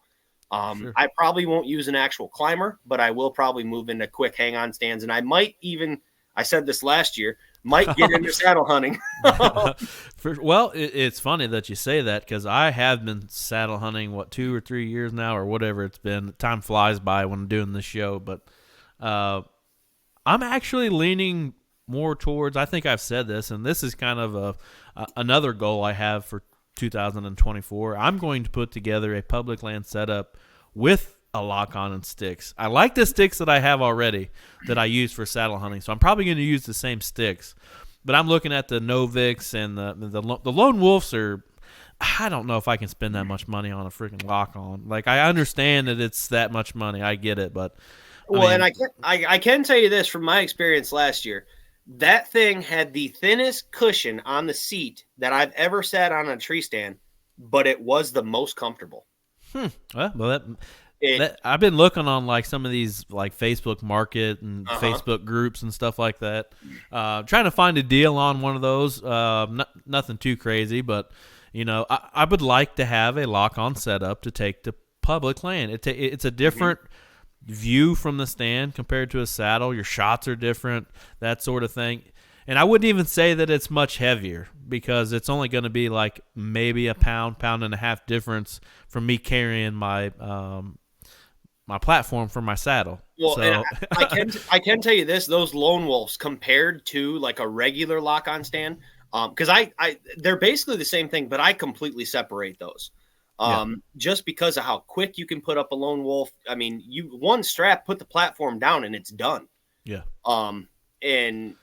B: sure. I probably won't use an actual climber, but I will probably move into quick hang-on stands, and I might even. I said this last year. Might get into saddle hunting.
A: Well, it's funny that you say that because I have been saddle hunting, 2 or 3 years now or whatever it's been. Time flies by when I'm doing this show. But I'm actually leaning more towards, I think I've said this, and this is kind of another goal I have for 2024. I'm going to put together a public land setup with a lock-on and sticks. I like the sticks that I have already that I use for saddle hunting, so I'm probably going to use the same sticks. But I'm looking at the Noviks and the Lone Wolves are. I don't know if I can spend that much money on a freaking lock-on. Like, I understand that it's that much money, I get it, but I
B: Well, and
A: mean,
B: I can tell you this from my experience last year. That thing had the thinnest cushion on the seat that I've ever sat on a tree stand, but it was the most comfortable.
A: well,
B: It
A: I've been looking on like some of these like Facebook Market and
B: uh-huh.
A: Facebook groups and stuff like that, trying to find a deal on one of those. Nothing too crazy, but I would like to have a lock-on setup to take to public land. It's a different view from the stand compared to a saddle. Your shots are different, that sort of thing. And I wouldn't even say that it's much heavier because it's only going to be like maybe a pound, pound and a half difference from me carrying my platform for my saddle.
B: Well, and
A: So
B: I can tell you this: those lone wolves compared to like a regular lock-on stand, because they're basically the same thing, but I completely separate those.
A: yeah,
B: Just because of how quick you can put up a lone wolf. I mean, you one strap, put the platform down, and it's done.
A: yeah,
B: And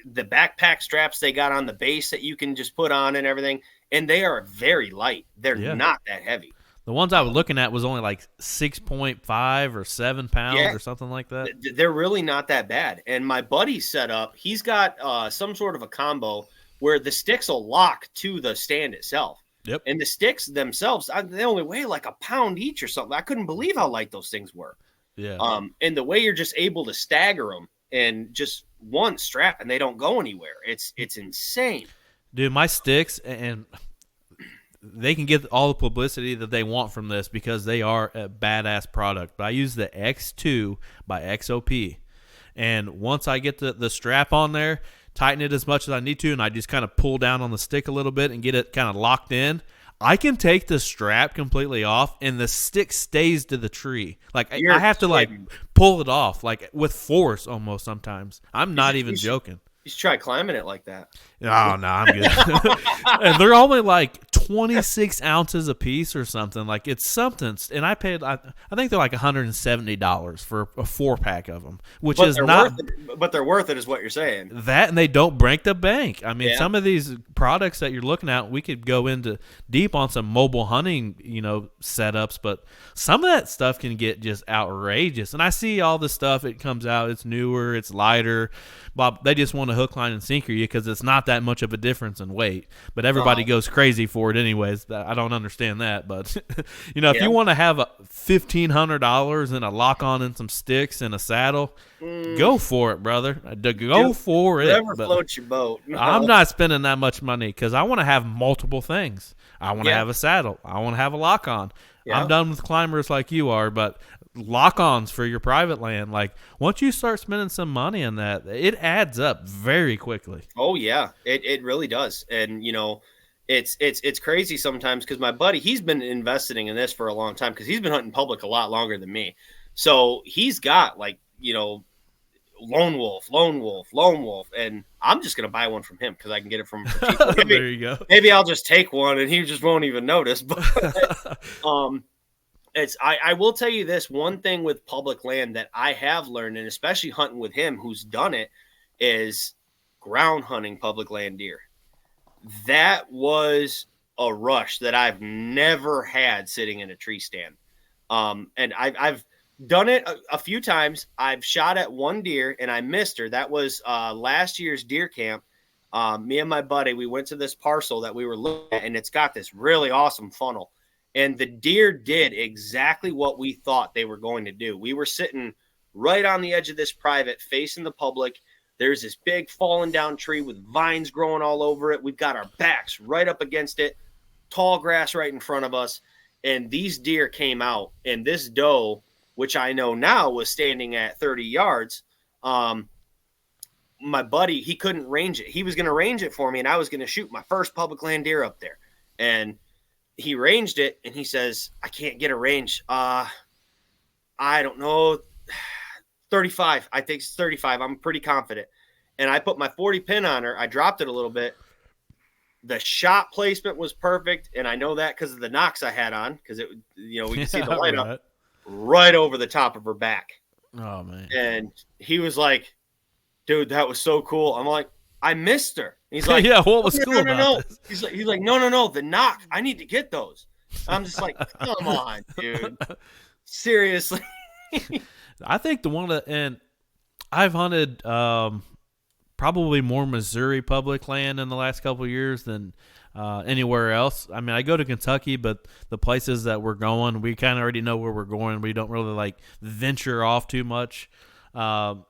B: the backpack straps they got on the base that you can just put on and everything, and they are very light. They're
A: yeah.
B: not that heavy.
A: The ones I was looking at was only like 6.5 or 7 pounds
B: Yeah,
A: or something like that.
B: they're really not that bad. And my buddy set up, he's got some sort of a combo where the sticks will lock to the stand itself.
A: Yep.
B: And the sticks themselves, they only weigh like a pound each or something. I couldn't believe how light those things were.
A: Yeah.
B: And the way you're just able to stagger them and just one strap and they don't go anywhere. It's insane.
A: Dude, my sticks, and they can get all the publicity that they want from this because they are a badass product. But I use the X2 by XOP. And once I get the strap on there, tighten it as much as I need to, and I just kind of pull down on the stick a little bit and get it kind of locked in, I can take the strap completely off, and the stick stays to the tree. Like, I have to, like, pull it off, like, with force almost sometimes. I'm not even joking.
B: You should try climbing it like that.
A: Oh, no, I'm good. And they're only like 26 ounces a piece or something. Like, it's something. And I paid, I think they're like $170 for a 4-pack of them, which is not.
B: But they're worth it, is what you're saying.
A: That, and they don't break the bank. I mean, some of these products that you're looking at, we could go into deep on some mobile hunting, setups, but some of that stuff can get just outrageous. And I see all the stuff, it comes out, it's newer, it's lighter. Bob, they just want to hook, line, and sinker you because it's not that much of a difference in weight. But everybody goes crazy for it anyways. I don't understand that. But, if you want to have $1,500 and a lock-on and some sticks and a saddle, go for it, brother. Go for it.
B: Whatever floats your boat. No.
A: I'm not spending that much money because I want to have multiple things. I want to have a saddle. I want to have a lock-on. Yeah. I'm done with climbers like you are, but lock-ons for your private land, like once you start spending some money on that, it adds up very quickly.
B: Oh yeah, it really does. And it's crazy sometimes because my buddy, he's been investing in this for a long time because he's been hunting public a lot longer than me. So he's got like lone wolf, and I'm just gonna buy one from him because I can get it from cheap.
A: There you go.
B: Maybe I'll just take one and he just won't even notice. But I will tell you this one thing with public land that I have learned, and especially hunting with him who's done it, is ground hunting public land deer. That was a rush that I've never had sitting in a tree stand. And I've done it a few times. I've shot at one deer and I missed her. That was last year's deer camp. Me and my buddy, we went to this parcel that we were looking at, and it's got this really awesome funnel. And the deer did exactly what we thought they were going to do. We were sitting right on the edge of this private, facing the public. There's this big fallen down tree with vines growing all over it. We've got our backs right up against it, tall grass right in front of us. And these deer came out, and this doe, which I know now was standing at 30 yards, my buddy, he couldn't range it. He was going to range it for me, and I was going to shoot my first public land deer up there. And he ranged it, and he says, I can't get a range. I don't know, 35. I think it's 35. I'm pretty confident. And I put my 40 pin on her. I dropped it a little bit. The shot placement was perfect, and I know that because of the knocks I had on, because it, we can see the light up right over the top of her back.
A: Oh man!
B: And he was like, "Dude, that was so cool." I'm like, "I missed her." He's like,
A: "Yeah, what was cool about
B: this?" He's like, no, the knock. I need to get those. I'm just like, come on, dude. Seriously.
A: I think the one that, and I've hunted probably more Missouri public land in the last couple of years than anywhere else. I mean, I go to Kentucky, but the places that we're going, we kind of already know where we're going. We don't really like venture off too much. The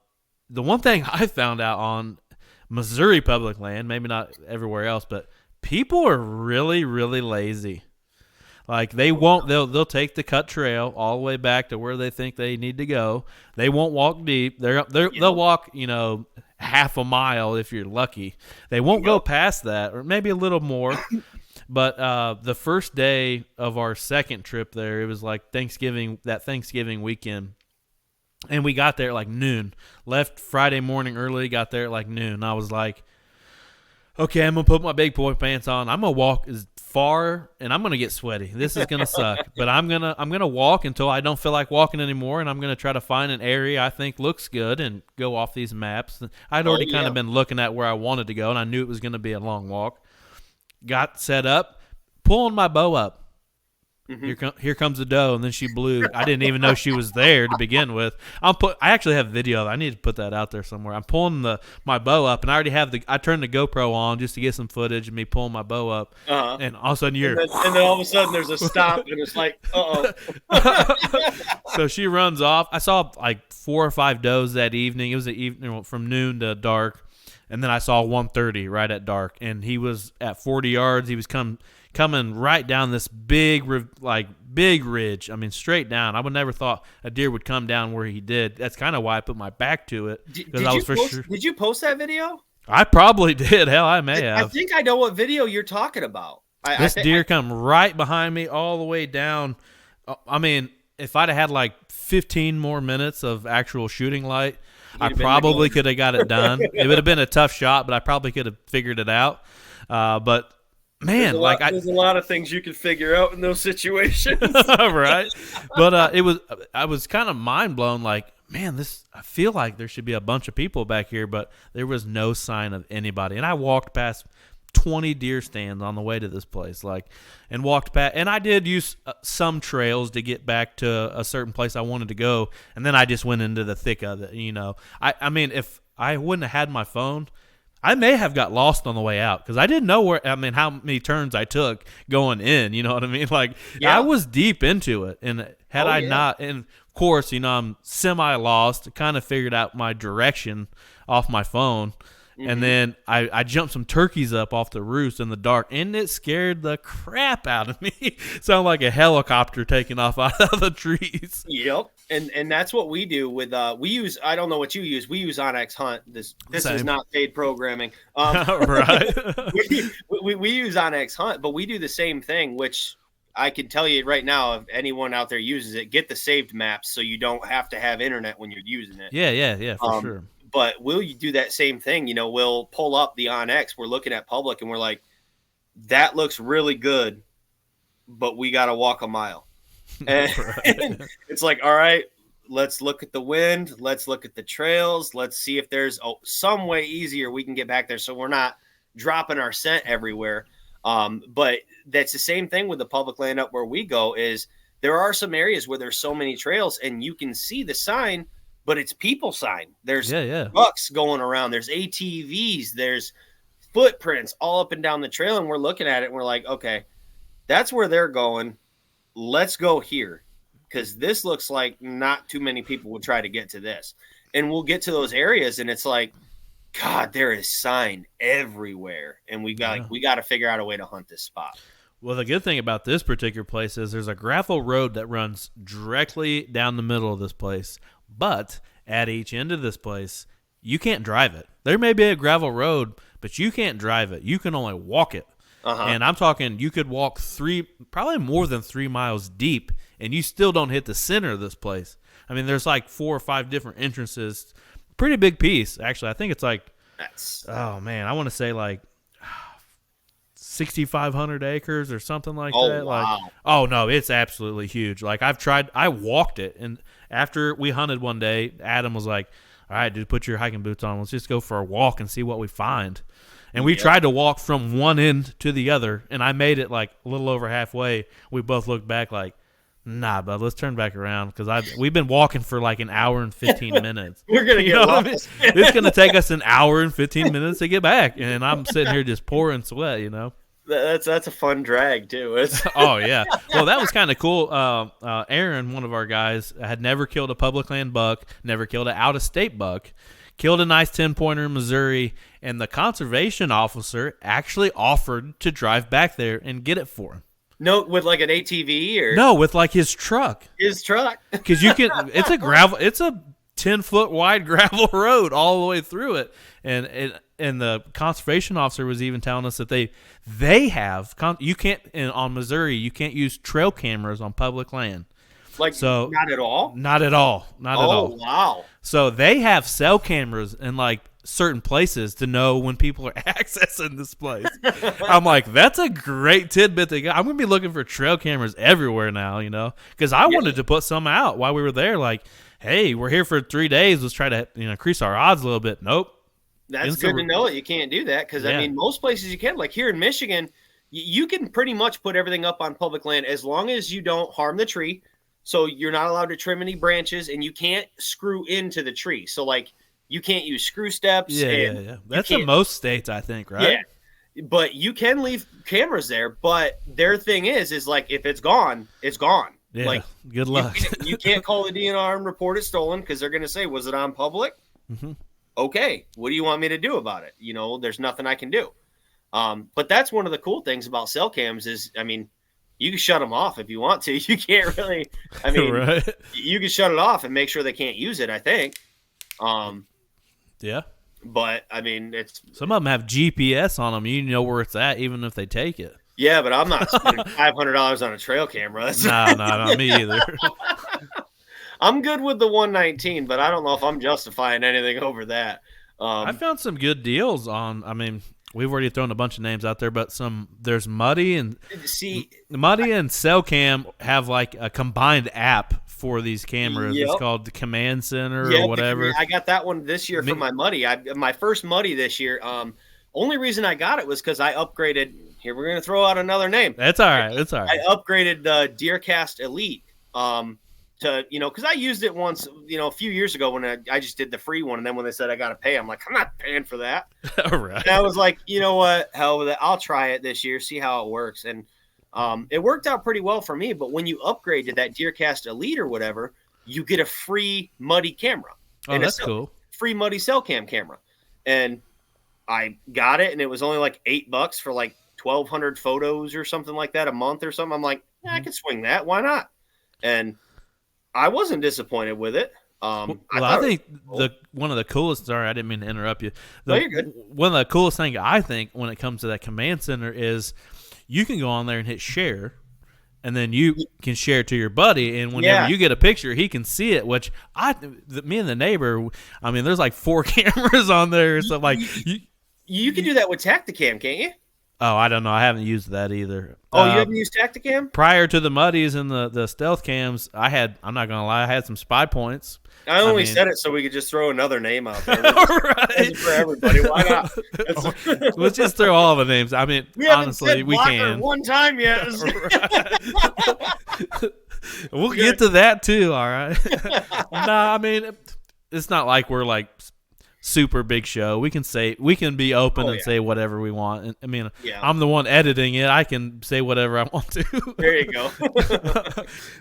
A: one thing I found out on Missouri public land, maybe not everywhere else, but people are really, really lazy. Like they'll take the cut trail all the way back to where they think they need to go. They won't walk deep. They'll walk, half a mile if you're lucky. They won't go past that, or maybe a little more. But the first day of our second trip there, it was like Thanksgiving weekend. And we got there at like noon. Left Friday morning early, got there at like noon. I was like, okay, I'm going to put my big boy pants on. I'm going to walk as far, and I'm going to get sweaty. This is going to suck. But I'm gonna walk until I don't feel like walking anymore, and I'm going to try to find an area I think looks good and go off these maps. I'd already kind of been looking at where I wanted to go, and I knew it was going to be a long walk. Got set up, pulling my bow up. Mm-hmm. Here comes the doe, and then she blew. I didn't even know she was there to begin with. I actually have video of it. I need to put that out there somewhere. I'm pulling my bow up, and I already have I turned the GoPro on just to get some footage of me pulling my bow up. And all of a sudden
B: and then all of a sudden there's a stop, and it's like,
A: So she runs off. I saw like 4 or 5 does that evening. It was the evening from noon to dark, and then I saw 130 right at dark, and he was at 40 yards. He was coming right down this big ridge. I mean, straight down. I would never thought a deer would come down where he did. That's kind of why I put my back to it.
B: Did you post that video?
A: I probably did. Hell, I may have.
B: I think I know what video you're talking about.
A: This deer come right behind me all the way down. I mean, if I'd have had like 15 more minutes of actual shooting light, I probably could have got it done. It would have been a tough shot, but I probably could have figured it out. But man,
B: there's a lot of things you can figure out in those situations,
A: right? But I was kind of mind blown. Like, man, I feel like there should be a bunch of people back here, but there was no sign of anybody. And I walked past 20 deer stands on the way to this place, and walked past. And I did use some trails to get back to a certain place I wanted to go, and then I just went into the thick of it. I mean, if I wouldn't have had my phone, I may have got lost on the way out because I didn't know how many turns I took going in. You know what I mean? I was deep into it, and had I not, and of course, I'm semi-lost, kind of figured out my direction off my phone. Mm-hmm. And then I jumped some turkeys up off the roost in the dark, and it scared the crap out of me. Sounded like a helicopter taking off out of the trees.
B: Yep, and that's what we do with we use. I don't know what you use. We use OnX Hunt. This is not paid programming.
A: Right.
B: we use OnX Hunt, but we do the same thing, which I can tell you right now, if anyone out there uses it, get the saved maps so you don't have to have internet when you're using it.
A: Yeah, for sure.
B: But we'll do that same thing. We'll pull up the OnX. We're looking at public, and we're like, that looks really good, but we got to walk a mile. And it's like, all right, let's look at the wind. Let's look at the trails. Let's see if there's some way easier we can get back there so we're not dropping our scent everywhere. But that's the same thing with the public land up where we go is there are some areas where there's so many trails, and you can see the sign, but it's people sign. There's trucks going around. There's ATVs. There's footprints all up and down the trail. And we're looking at it and we're like, okay, that's where they're going. Let's go here. Because this looks like not too many people would try to get to this. And we'll get to those areas and it's like, God, there is sign everywhere. And we got to figure out a way to hunt this spot.
A: Well, the good thing about this particular place is there's a gravel road that runs directly down the middle of this place. But at each end of this place, you can't drive it. There may be a gravel road, but you can't drive it. You can only walk it. And I'm talking you could walk probably more than 3 miles deep, and you still don't hit the center of this place. I mean, there's like 4 or 5 different entrances. Pretty big piece, actually. I think it's like, I want to say like 6,500 acres or something like that.
B: Wow.
A: Oh, no, it's absolutely huge. I walked it, and after we hunted one day, Adam was like, all right, dude, put your hiking boots on. Let's just go for a walk and see what we find. And we tried to walk from one end to the other, and I made it like a little over halfway. We both looked back like, Nah, bud, let's turn back around because we've been walking for like an hour and 15 minutes.
B: We're gonna get lost.
A: I mean? It's gonna take us an hour and 15 minutes to get back, and I'm sitting here just pouring sweat.
B: That's a fun drag too.
A: Oh yeah. Well, that was kind of cool. Aaron, one of our guys, had never killed a public land buck, never killed an out of state buck, killed a nice 10-pointer in Missouri, and the conservation officer actually offered to drive back there and get it for him.
B: No, with like an ATV or
A: no, with like his truck.
B: His truck,
A: because you can. It's a 10-foot wide gravel road all the way through it, and the conservation officer was even telling us that they have you can't on Missouri you can't use trail cameras on public land.
B: Like
A: so
B: not at all.
A: Not at all. Not at all.
B: Oh wow!
A: So they have cell cameras in like certain places to know when people are accessing this place. I'm like, that's a great tidbit to get. I'm gonna be looking for trail cameras everywhere now, because I wanted to put some out while we were there. Like, hey, we're here for 3 days. Let's try to increase our odds a little bit. Nope.
B: That's good to know that you can't do that because I mean, most places you can. Like here in Michigan, you can pretty much put everything up on public land as long as you don't harm the tree. So you're not allowed to trim any branches, and you can't screw into the tree. So like. You can't use screw steps.
A: Yeah. That's in most states, I think, right?
B: Yeah, but you can leave cameras there. But their thing is like if it's gone, it's gone.
A: Yeah,
B: like
A: good luck.
B: You can't call the DNR and report it stolen because they're going to say, "Was it on public?"
A: Mm-hmm.
B: Okay, what do you want me to do about it? There's nothing I can do. But that's one of the cool things about cell cams is, I mean, you can shut them off if you want to. You can't really. I mean,
A: right.
B: You can shut it off and make sure they can't use it. I think.
A: Yeah,
B: but I mean,
A: some of them have GPS on them. You know where it's at, even if they take it.
B: Yeah, but I'm not spending $500 on a trail camera.
A: No, not me either.
B: I'm good with the 119, but I don't know if I'm justifying anything over that.
A: I found some good deals on. I mean, we've already thrown a bunch of names out there, but there's Muddy and Cellcam have like a combined app for these cameras. Yep. It's called the Command Center or whatever.
B: I got that one this year for my Muddy. My first Muddy this year. Only reason I got it was because I upgraded. Here, we're going to throw out another name.
A: That's all right. That's all right.
B: I upgraded the DeerCast Elite to, because I used it once, a few years ago when I just did the free one. And then when they said I got to pay, I'm like, I'm not paying for that.
A: All right.
B: And I was like, you know what? Hell with it. I'll try it this year, see how it works. And it worked out pretty well for me. But when you upgrade to that DeerCast Elite or whatever, you get a free Muddy camera.
A: Oh, that's cool.
B: Free Muddy Cellcam camera. And I got it, and it was only like $8 for like 1,200 photos or something like that a month or something. I'm like, I could swing that. Why not? And I wasn't disappointed with it.
A: I think one of the coolest. Sorry, I didn't mean to interrupt you.
B: No, you're good.
A: One of the coolest things I think when it comes to that command center is you can go on there and hit share, and then you can share it to your buddy, and whenever you get a picture, he can see it. Which me and the neighbor, I mean, there's like 4 cameras on there, so like
B: you can do that with Tacticam, can't you?
A: Oh, I don't know. I haven't used that either.
B: Oh, you haven't used Tacticam?
A: Prior to the Muddies and the stealth cams, I'm not gonna lie, I had some spy points.
B: I only said it so we could just throw another name out there. Right. For everybody. Why not?
A: Let's just throw all the names. I mean, honestly, we can.
B: One time yet.
A: We'll get to that too. All right. I mean, it's not like we're like super big show. We can be open and say whatever we want. I mean, I'm the one editing it. I can say whatever I want to.
B: There you go.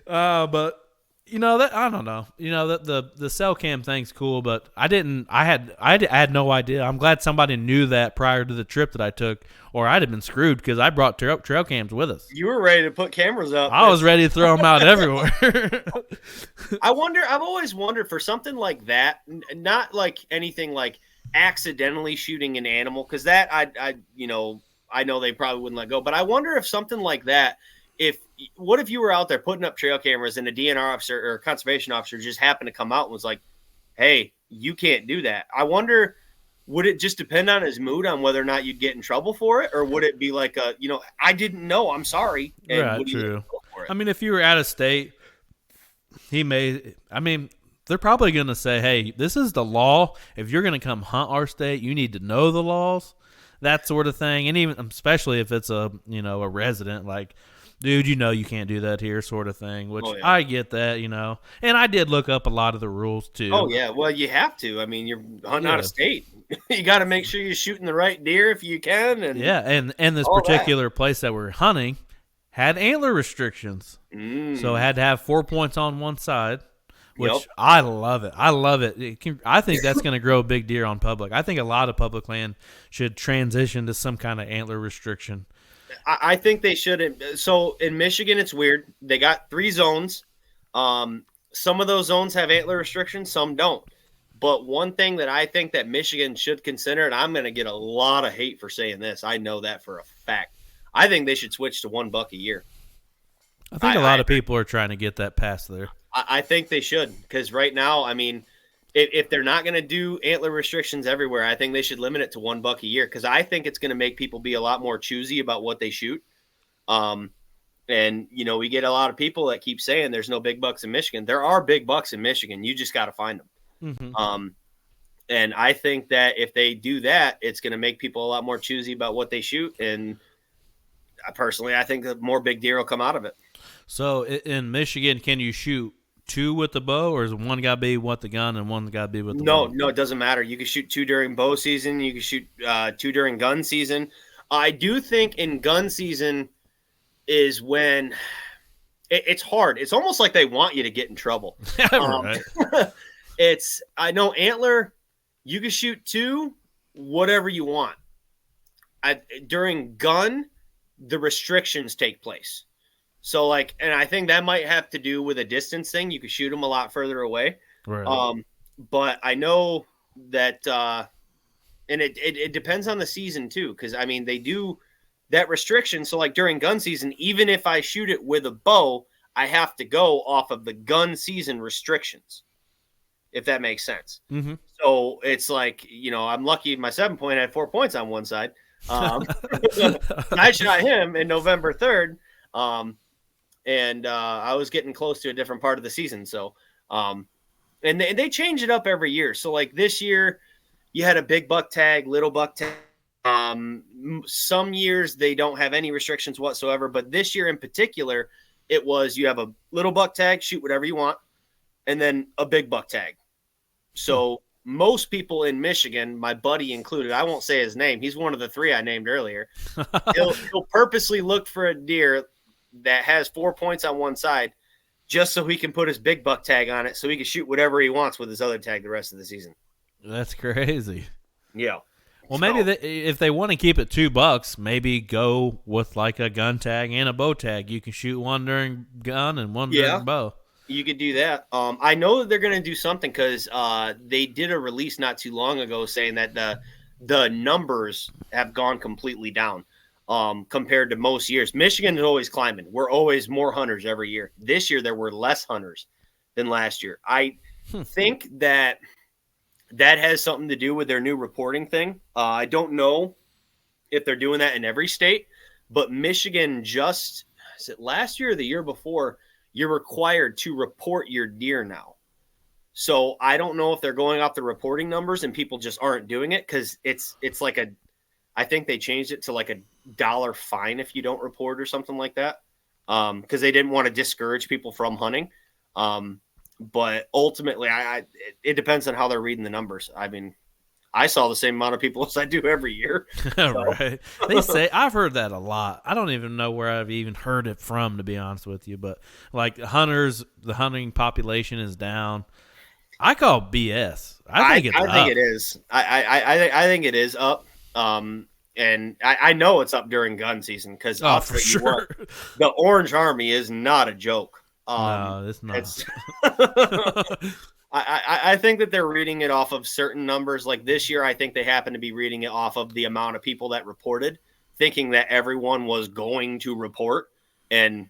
A: But that I don't know. That the cell cam thing's cool, but I had no idea. I'm glad somebody knew that prior to the trip that I took, or I'd have been screwed because I brought trail cams with us.
B: You were ready to put cameras up.
A: I was ready to throw them out everywhere.
B: I've always wondered for something like that, not like anything like accidentally shooting an animal, because that I know they probably wouldn't let go. But I wonder if something like that. What if you were out there putting up trail cameras and a DNR officer or a conservation officer just happened to come out and was like, hey, you can't do that. I wonder, would it just depend on his mood on whether or not you'd get in trouble for it? Or would it be like I didn't know, I'm sorry. And
A: right, true. I mean, if you were out of state, they're probably going to say, hey, this is the law. If you're going to come hunt our state, you need to know the laws, that sort of thing. And even especially if it's a resident, like, dude, you can't do that here, sort of thing, which
B: Oh yeah.
A: I get that, And I did look up a lot of the rules,
B: Oh
A: too.
B: yeah. Well, you have to. I mean, you're hunting out of
A: Yeah.
B: state. You got to make sure you're shooting the right deer if you can, and
A: Yeah, and this
B: all that.
A: particular place that we're hunting had antler restrictions. So it
B: Mm.
A: had to have 4 points on one side,
B: Yep.
A: which I love it. I love it. I think that's going to grow big deer on public. I think a lot of public land should transition to some kind of antler restriction.
B: I think they shouldn't. So in Michigan, it's weird. They got 3 zones. Some of those zones have antler restrictions, some don't. But one thing that I think that Michigan should consider, and I'm going to get a lot of hate for saying this, I know that for a fact. I think they should switch to 1 buck a year.
A: I think a lot of people are trying to get that passed there.
B: I think they should, because right now, I mean, if they're not going to do antler restrictions everywhere, I think they should limit it to 1 buck a year, because I think it's going to make people be a lot more choosy about what they shoot. And, we get a lot of people that keep saying there's no big bucks in Michigan. There are big bucks in Michigan. You just got to find them.
A: Mm-hmm.
B: And I think that if they do that, it's going to make people a lot more choosy about what they shoot. And personally, I think that more big deer will come out of it.
A: So in Michigan, can you shoot 2 with the bow, or is one got to be with the gun and one got to be with the bow?
B: No, it doesn't matter. You can shoot 2 during bow season. You can shoot 2 during gun season. I do think in gun season is when it's hard. It's almost like they want you to get in trouble.
A: Right.
B: I know antler, you can shoot 2, whatever you want. During gun, the restrictions take place. So and I think that might have to do with a distance thing. You could shoot them a lot further away.
A: Right.
B: But I know that, and it depends on the season too. Cause I mean, they do that restriction. So during gun season, even if I shoot it with a bow, I have to go off of the gun season restrictions, if that makes sense.
A: Mm-hmm.
B: So it's I'm lucky my 7-point had 4 points on one side. I shot him in November 3rd. And I was getting close to a different part of the season. So, and they change it up every year. So this year you had a big buck tag, little buck tag. Some years they don't have any restrictions whatsoever, but this year in particular, it was, you have a little buck tag, shoot whatever you want, and then a big buck tag. So most people in Michigan, my buddy included, I won't say his name. He's one of the 3 I named earlier. He'll purposely look for a deer that has 4 points on one side just so he can put his big buck tag on it so he can shoot whatever he wants with his other tag the rest of the season.
A: That's crazy.
B: Yeah.
A: Well, maybe if they want to keep it $2, maybe go with a gun tag and a bow tag. You can shoot one during gun and one during bow.
B: You could do that. I know that they're going to do something because they did a release not too long ago saying that the numbers have gone completely down compared to most years. Michigan is always climbing. We're always more hunters every year. This year there were less hunters than last year. I think that has something to do with their new reporting thing. I don't know if they're doing that in every state, but Michigan is it last year or the year before, you're required to report your deer now. So I don't know if they're going off the reporting numbers and people just aren't doing it because it's I think they changed it to $1 fine if you don't report or something like that because they didn't want to discourage people from hunting. But ultimately, it depends on how they're reading the numbers. I mean, I saw the same amount of people as I do every year.
A: Right. They say, I've heard that a lot. I don't even know where I've even heard it from, to be honest with you. But the hunting population is down. I call BS. I think
B: it is. I think it is up. And I know it's up during gun season because
A: for sure.
B: The Orange Army is not a joke.
A: No, it's not.
B: I think that they're reading it off of certain numbers. Like this year, I think they happen to be reading it off of the amount of people that reported, thinking that everyone was going to report. And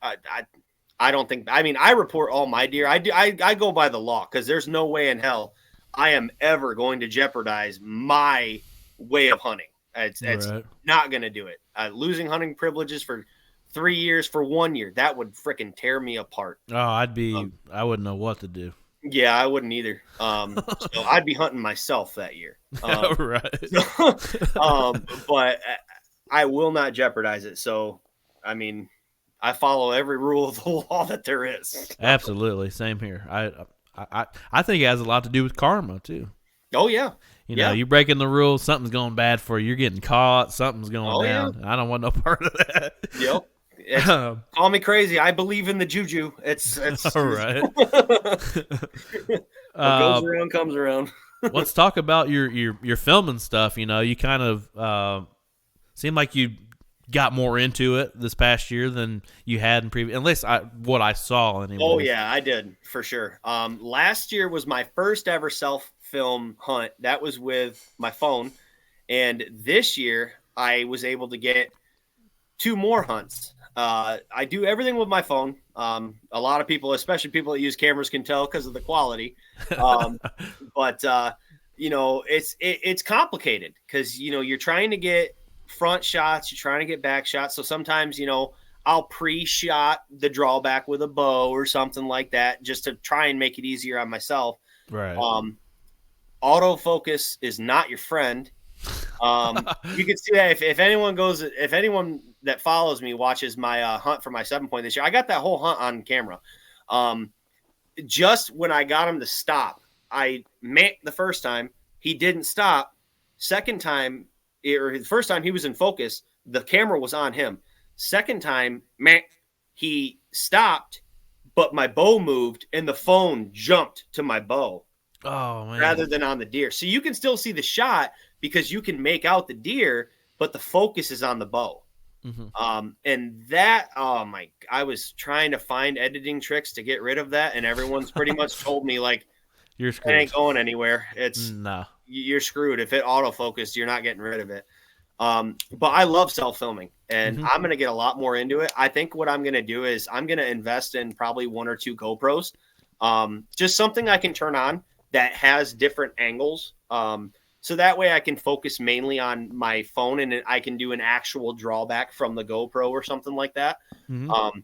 B: I don't think. I mean, I report all my deer. I go by the law because there's no way in hell I am ever going to jeopardize my way of hunting. It's right. Not going to do it. Losing hunting privileges for 3 years for 1 year, that would freaking tear me apart.
A: Oh, I wouldn't know what to do.
B: Yeah, I wouldn't either. So I'd be hunting myself that year.
A: Right.
B: But I will not jeopardize it. So, I mean, I follow every rule of the law that there is.
A: Absolutely, same here. I think it has a lot to do with karma too.
B: Oh yeah,
A: You know,
B: yeah.
A: you breaking the rules, something's going bad for you. You're getting caught, something's going
B: Oh yeah.
A: down. I don't want no part of that.
B: Yep. It's, call me crazy. I believe in the juju. It's
A: All right.
B: what goes around comes around.
A: Let's talk about your filming stuff. You know, you kind of seem like you got more into it this past year than you had in previous. At least what I saw anyway.
B: Oh yeah, I did for sure. Last year was my first ever self-film hunt. That was with my phone, and this year I was able to get 2 more hunts. I do everything with my phone. A lot of people, especially people that use cameras, can tell because of the quality. But you know, it's complicated because you know you're trying to get front shots, you're trying to get back shots. So sometimes you know I'll pre-shot the drawback with a bow or something like that just to try and make it easier on myself.
A: Right.
B: Autofocus is not your friend. You can see that if anyone that follows me watches my hunt for my 7-point this year, I got that whole hunt on camera. Just when I got him to stop, I met the first time he didn't stop. Second time, or the first time he was in focus, the camera was on him. Second time, he stopped, but my bow moved and the phone jumped to my bow.
A: Oh man.
B: Rather than on the deer. So you can still see the shot because you can make out the deer, but the focus is on the bow. Mm-hmm. And that, I was trying to find editing tricks to get rid of that, and everyone's pretty much told me like,
A: you're screwed.
B: It ain't going anywhere.
A: No.
B: You're screwed. If it autofocused, you're not getting rid of it. But I love self-filming, and I'm going to get a lot more into it. I think what I'm going to do is I'm going to invest in probably 1 or 2 GoPros, just something I can turn on that has different angles. So that way I can focus mainly on my phone and I can do an actual drawback from the GoPro or something like that. Mm-hmm.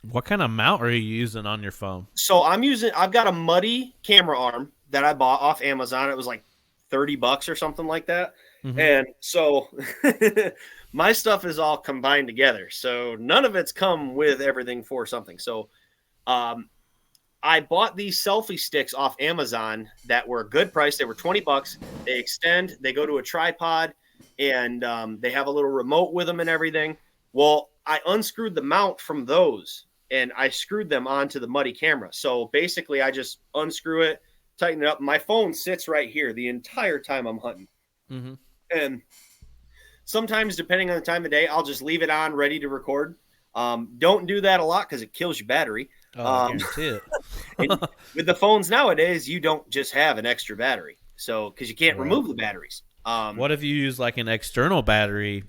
A: What kind of mount are you using on your phone?
B: So I've got a Muddy camera arm that I bought off Amazon. It was like $30 or something like that. Mm-hmm. And so my stuff is all combined together. So none of it's come with everything for something. So, I bought these selfie sticks off Amazon that were a good price. They were $20. They extend, they go to a tripod, and they have a little remote with them and everything. Well, I unscrewed the mount from those, and I screwed them onto the Muddy camera. So basically, I just unscrew it, tighten it up. My phone sits right here the entire time I'm hunting. Mm-hmm. And sometimes, depending on the time of day, I'll just leave it on, ready to record. Don't do that a lot because it kills your battery.
A: I guarantee it.
B: With the phones nowadays, you don't just have an extra battery, so because you can't remove the batteries.
A: What if you use like an external battery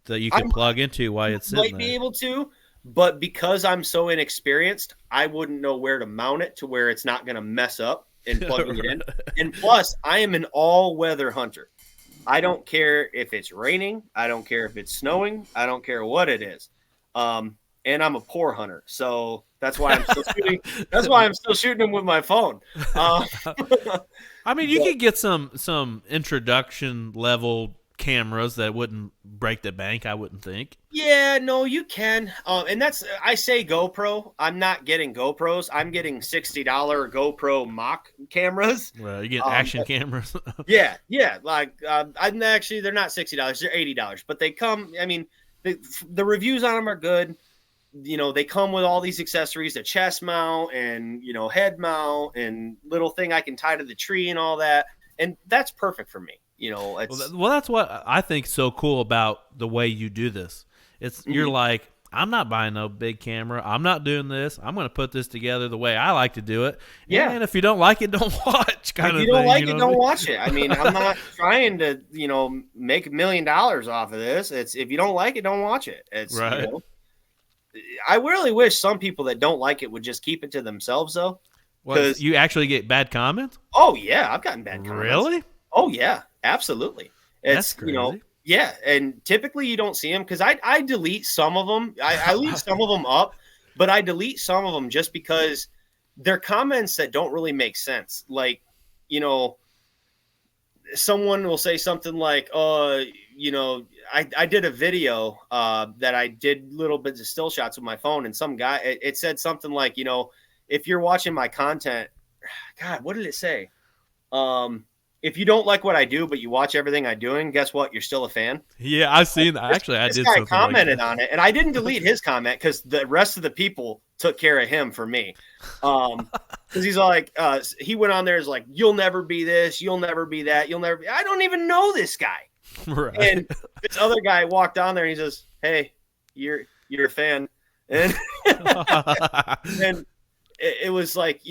A: that you can plug into while it's sitting there?
B: Might be able to, but because I'm so inexperienced, I wouldn't know where to mount it to where it's not going to mess up in plugging it in. And plus, I am an all-weather hunter. I don't care if it's raining. I don't care if it's snowing. I don't care what it is. And I'm a poor hunter, so that's why I'm still shooting. That's why I'm still shooting them with my phone.
A: I mean, you could get some introduction level cameras that wouldn't break the bank. I wouldn't think.
B: Yeah, no, you can. And I say GoPro. I'm not getting GoPros. I'm getting $60 GoPro mock cameras.
A: Well, you get action cameras.
B: yeah. Like I'm actually, they're not $60. They're $80, but they come. I mean, the reviews on them are good. You know, they come with all these accessories, a chest mount and, you know, head mount and little thing I can tie to the tree and all that. And that's perfect for me. You know,
A: well, that's what I think so cool about the way you do this. It's you're like, I'm not buying no big camera. I'm not doing this. I'm going to put this together the way I like to do it.
B: Yeah.
A: And if you don't like it, don't watch.
B: If you don't like it, don't watch it. I mean, I'm not trying to, you know, make $1 million off of this. It's if you don't like it, don't watch it. It's
A: right.
B: You know, I really wish some people that don't like it would just keep it to themselves, though.
A: Because you actually get bad comments?
B: Oh, yeah. I've gotten bad comments.
A: Really?
B: Oh, yeah. Absolutely.
A: That's crazy.
B: You know, yeah. And typically you don't see them because I delete some of them. I leave some of them up, but I delete some of them just because they're comments that don't really make sense. Like, you know, someone will say something like, I did a video that I did little bits of still shots with my phone, and some guy, it said something like, if you're watching my content, God, what did it say? If you don't like what I do, but you watch everything I'm doing, guess what? You're still a fan.
A: Yeah, I've seen that. Actually, I did something
B: commented
A: like
B: on it, and I didn't delete his comment because the rest of the people took care of him for me. Because he's like, he went on there is like, you'll never be this, you'll never be that, you'll never be. I don't even know this guy.
A: Right.
B: And this other guy walked on there and he says, "Hey, you're a fan," and and it was like,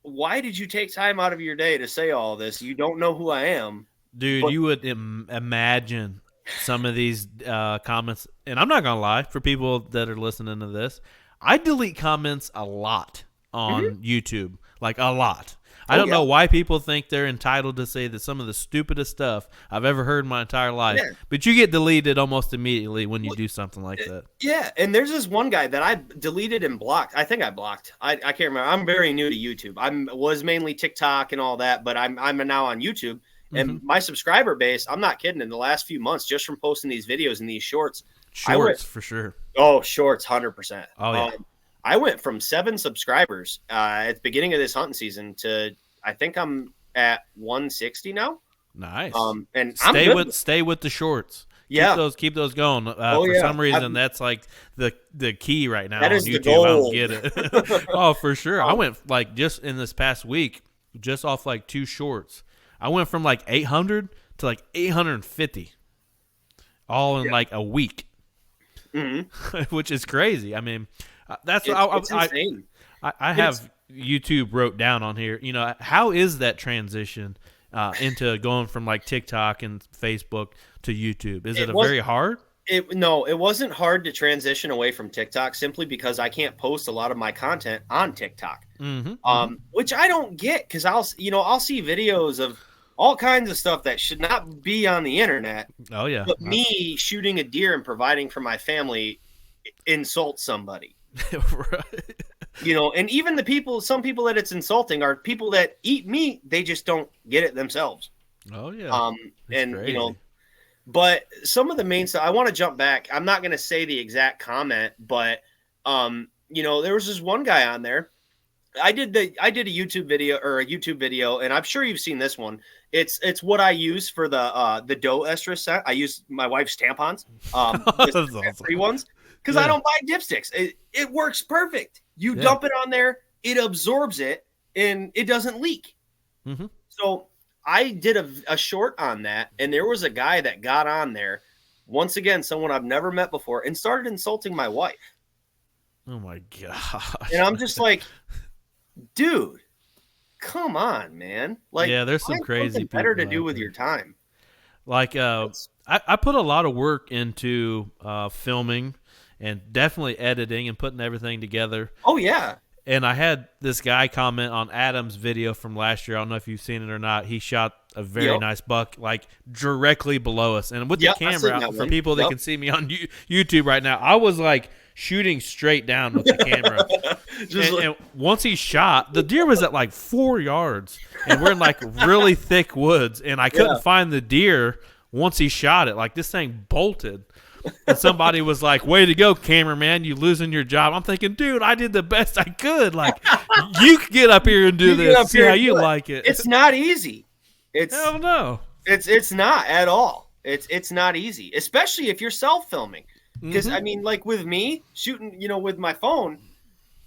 B: why did you take time out of your day to say all this? You don't know who I am.
A: Dude, you would imagine some of these comments, and I'm not going to lie, for people that are listening to this, I delete comments a lot on YouTube, like a lot. I don't know why people think they're entitled to say that some of the stupidest stuff I've ever heard in my entire life, but you get deleted almost immediately when you do something like that.
B: Yeah, and there's this one guy that I deleted and blocked. I think I blocked. I can't remember. I'm very new to YouTube. I was mainly TikTok and all that, but I'm now on YouTube. And my subscriber base, I'm not kidding, in the last few months, just from posting these videos and these shorts.
A: Shorts, for sure.
B: Oh, shorts, 100%.
A: Oh, yeah.
B: I went from 7 subscribers at the beginning of this hunting season to, I think I'm at 160 now.
A: Nice.
B: And
A: stay with the shorts.
B: Yeah.
A: Keep those going. For some reason, that's like the key right now
B: that
A: on
B: is
A: YouTube.
B: the goal.
A: I don't get it. Oh, for sure. I went like just in this past week, just off like 2 shorts. I went from like 800 to like 850, all in like a week, which is crazy. I mean, that's
B: it's insane.
A: I have YouTube wrote down on here. How is that transition into going from like TikTok and Facebook to YouTube? Is it very hard?
B: No, it wasn't hard to transition away from TikTok simply because I can't post a lot of my content on TikTok, which I don't get because I'll see videos of all kinds of stuff that should not be on the internet.
A: Oh yeah,
B: but me shooting a deer and providing for my family insults somebody.
A: Right.
B: And even some people that it's insulting are people that eat meat. They just don't get it themselves.
A: Oh yeah.
B: And
A: crazy.
B: But some of the main stuff, I want to jump back. I'm not going to say the exact comment, but there was this one guy on there. I did a YouTube video, and I'm sure you've seen this one. It's what I use for the doe estrus scent. I use my wife's tampons,
A: awesome.
B: free ones, because I don't buy dipsticks. It works perfect. You dump it on there, it absorbs it, and it doesn't leak. So I did a short on that, and there was a guy that got on there, once again, someone I've never met before, and started insulting my wife.
A: Oh my gosh.
B: And I'm just like, dude, come on, man. Like,
A: there's some crazy people
B: better to do with your time.
A: Like, I put a lot of work into filming and definitely editing and putting everything together.
B: Oh yeah.
A: And I had this guy comment on Adam's video from last year. I don't know if you've seen it or not. He shot a very nice buck, like directly below us, and with the camera out for people that can see me on YouTube right now. I was like shooting straight down with the camera. and once he shot, the deer was at like 4 yards, and we're in like really thick woods, and I couldn't find the deer once he shot it. Like this thing bolted. And somebody was like, "Way to go, cameraman! You losing your job?" I'm thinking, dude, I did the best I could. Like, you could get up here and do this. See how you like it.
B: It's not easy.
A: Hell no.
B: It's not at all. It's not easy, especially if you're self filming. Because I mean, like with me shooting, with my phone,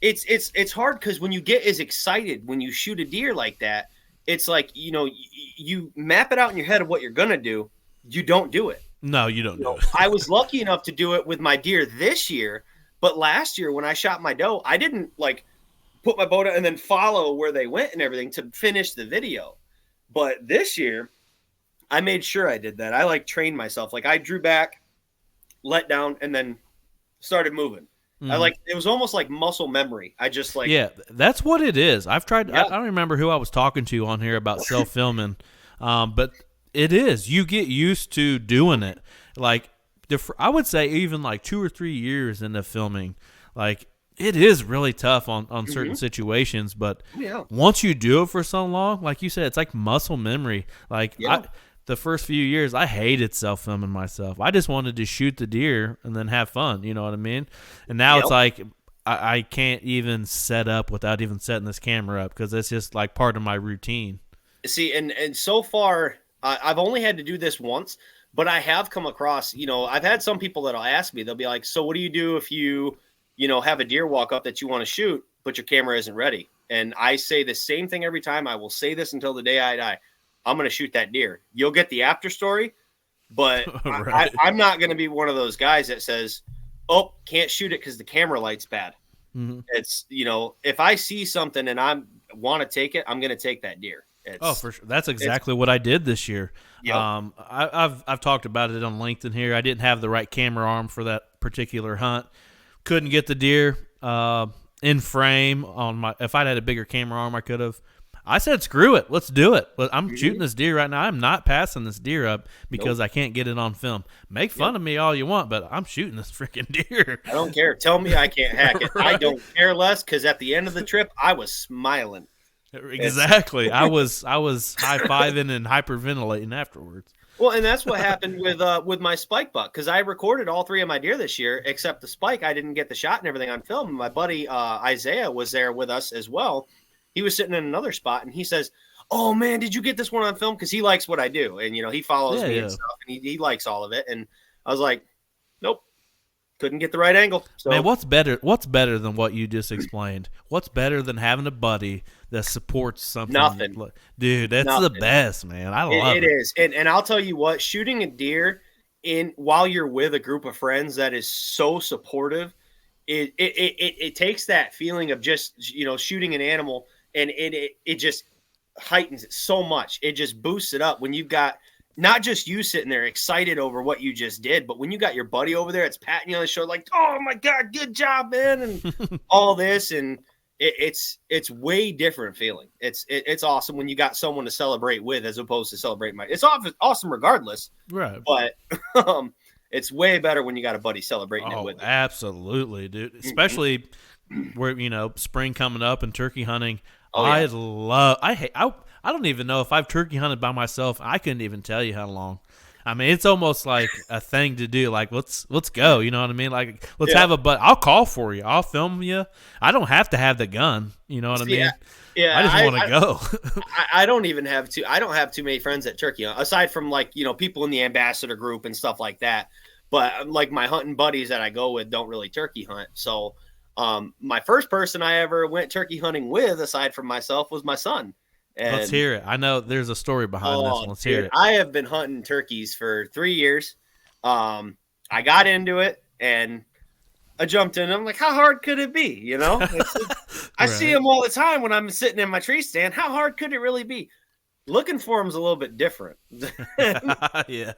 B: it's hard because when you get as excited when you shoot a deer like that, it's like you map it out in your head of what you're gonna do. You don't do it.
A: No, you don't do it.
B: I was lucky enough to do it with my deer this year, but last year when I shot my doe, I didn't like put my bow down and then follow where they went and everything to finish the video. But this year, I made sure I did that. I like trained myself. Like I drew back, let down, and then started moving. It was almost like muscle memory. I just like
A: that's what it is. I've tried. Yeah. I don't remember who I was talking to on here about self filming, but. It is. You get used to doing it. Like, I would say even like 2 or 3 years into filming, like, it is really tough on certain situations. But once you do it for so long, like you said, it's like muscle memory. Like, the first few years, I hated self filming myself. I just wanted to shoot the deer and then have fun. You know what I mean? And now it's
B: Yep.
A: like I can't even set up without even setting this camera up because it's just like part of my routine.
B: See, and so far, I've only had to do this once, but I have come across, I've had some people that'll ask me, they'll be like, so what do you do if you have a deer walk up that you want to shoot, but your camera isn't ready? And I say the same thing every time. I will say this until the day I die. I'm going to shoot that deer. You'll get the after story, but
A: Right.
B: I'm not going to be one of those guys that says, oh, can't shoot it because the camera light's bad.
A: Mhm.
B: It's, if I see something and I want to take it, I'm going to take that deer.
A: Oh, for sure. That's exactly what I did this year.
B: Yep.
A: I've talked about it on LinkedIn here. I didn't have the right camera arm for that particular hunt. Couldn't get the deer in frame on my. If I'd had a bigger camera arm, I could have. I said, "Screw it, let's do it." But I'm shooting this deer right now. I'm not passing this deer up because I can't get it on film. Make fun of me all you want, but I'm shooting this freaking deer.
B: I don't care. Tell me I can't hack it.
A: Right.
B: I don't care less because at the end of the trip, I was smiling.
A: Exactly. I was high fiving and hyperventilating afterwards.
B: Well, and that's what happened with my spike buck because I recorded all three of my deer this year except the spike. I didn't get the shot and everything on film. My buddy Isaiah was there with us as well. He was sitting in another spot and he says, "Oh man, did you get this one on film?" Because he likes what I do and he follows me and stuff and he likes all of it. And I was like, "Nope, couldn't get the right angle." So,
A: man, what's better? What's better than what you just explained? What's better than having a buddy that supports something?
B: Nothing.
A: Dude, that's
B: Nothing.
A: the best, man. I love it.
B: It is. And I'll tell you what, shooting a deer while you're with a group of friends that is so supportive, it takes that feeling of just shooting an animal and it just heightens it so much. It just boosts it up when you've got not just you sitting there excited over what you just did, but when you got your buddy over there, it's patting you on the shoulder like, "Oh my God, good job, man," and all this, and it's way different feeling. It's awesome when you got someone to celebrate with as opposed to celebrate it's awesome regardless,
A: Right.
B: but it's way better when you got a buddy celebrating it with you.
A: Absolutely, dude. Especially where spring coming up and turkey hunting.
B: Oh, yeah.
A: I don't even know if I've turkey hunted by myself. I couldn't even tell you how long. I mean, it's almost like a thing to do. Like, let's go. You know what I mean? Like, let's have I'll call for you. I'll film you. I don't have to have the gun. You know what I mean?
B: Yeah.
A: I just want to go.
B: I don't even have I don't have too many friends that turkey hunt aside from people in the ambassador group and stuff like that. But like my hunting buddies that I go with don't really turkey hunt. So, my first person I ever went turkey hunting with, aside from myself, was my son. And,
A: let's hear it. I know there's a story behind this one. Let's hear it.
B: I have been hunting turkeys for 3 years. I got into it and I jumped in. I'm like, how hard could it be? I see them all the time when I'm sitting in my tree stand. How hard could it really be? Looking for them is a little bit different.
A: Yeah.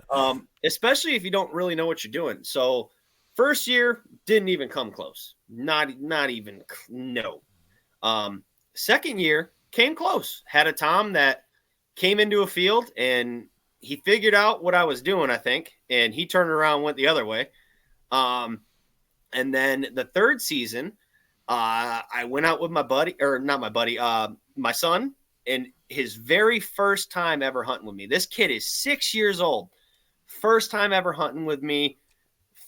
B: Especially if you don't really know what you're doing. So first year didn't even come close. Not even no. Second year came close. Had a Tom that came into a field and he figured out what I was doing, I think, and he turned around and went the other way. And then the third season, I went out with my buddy, or not my buddy, my son, and his very first time ever hunting with me. This kid is 6 years old. First time ever hunting with me.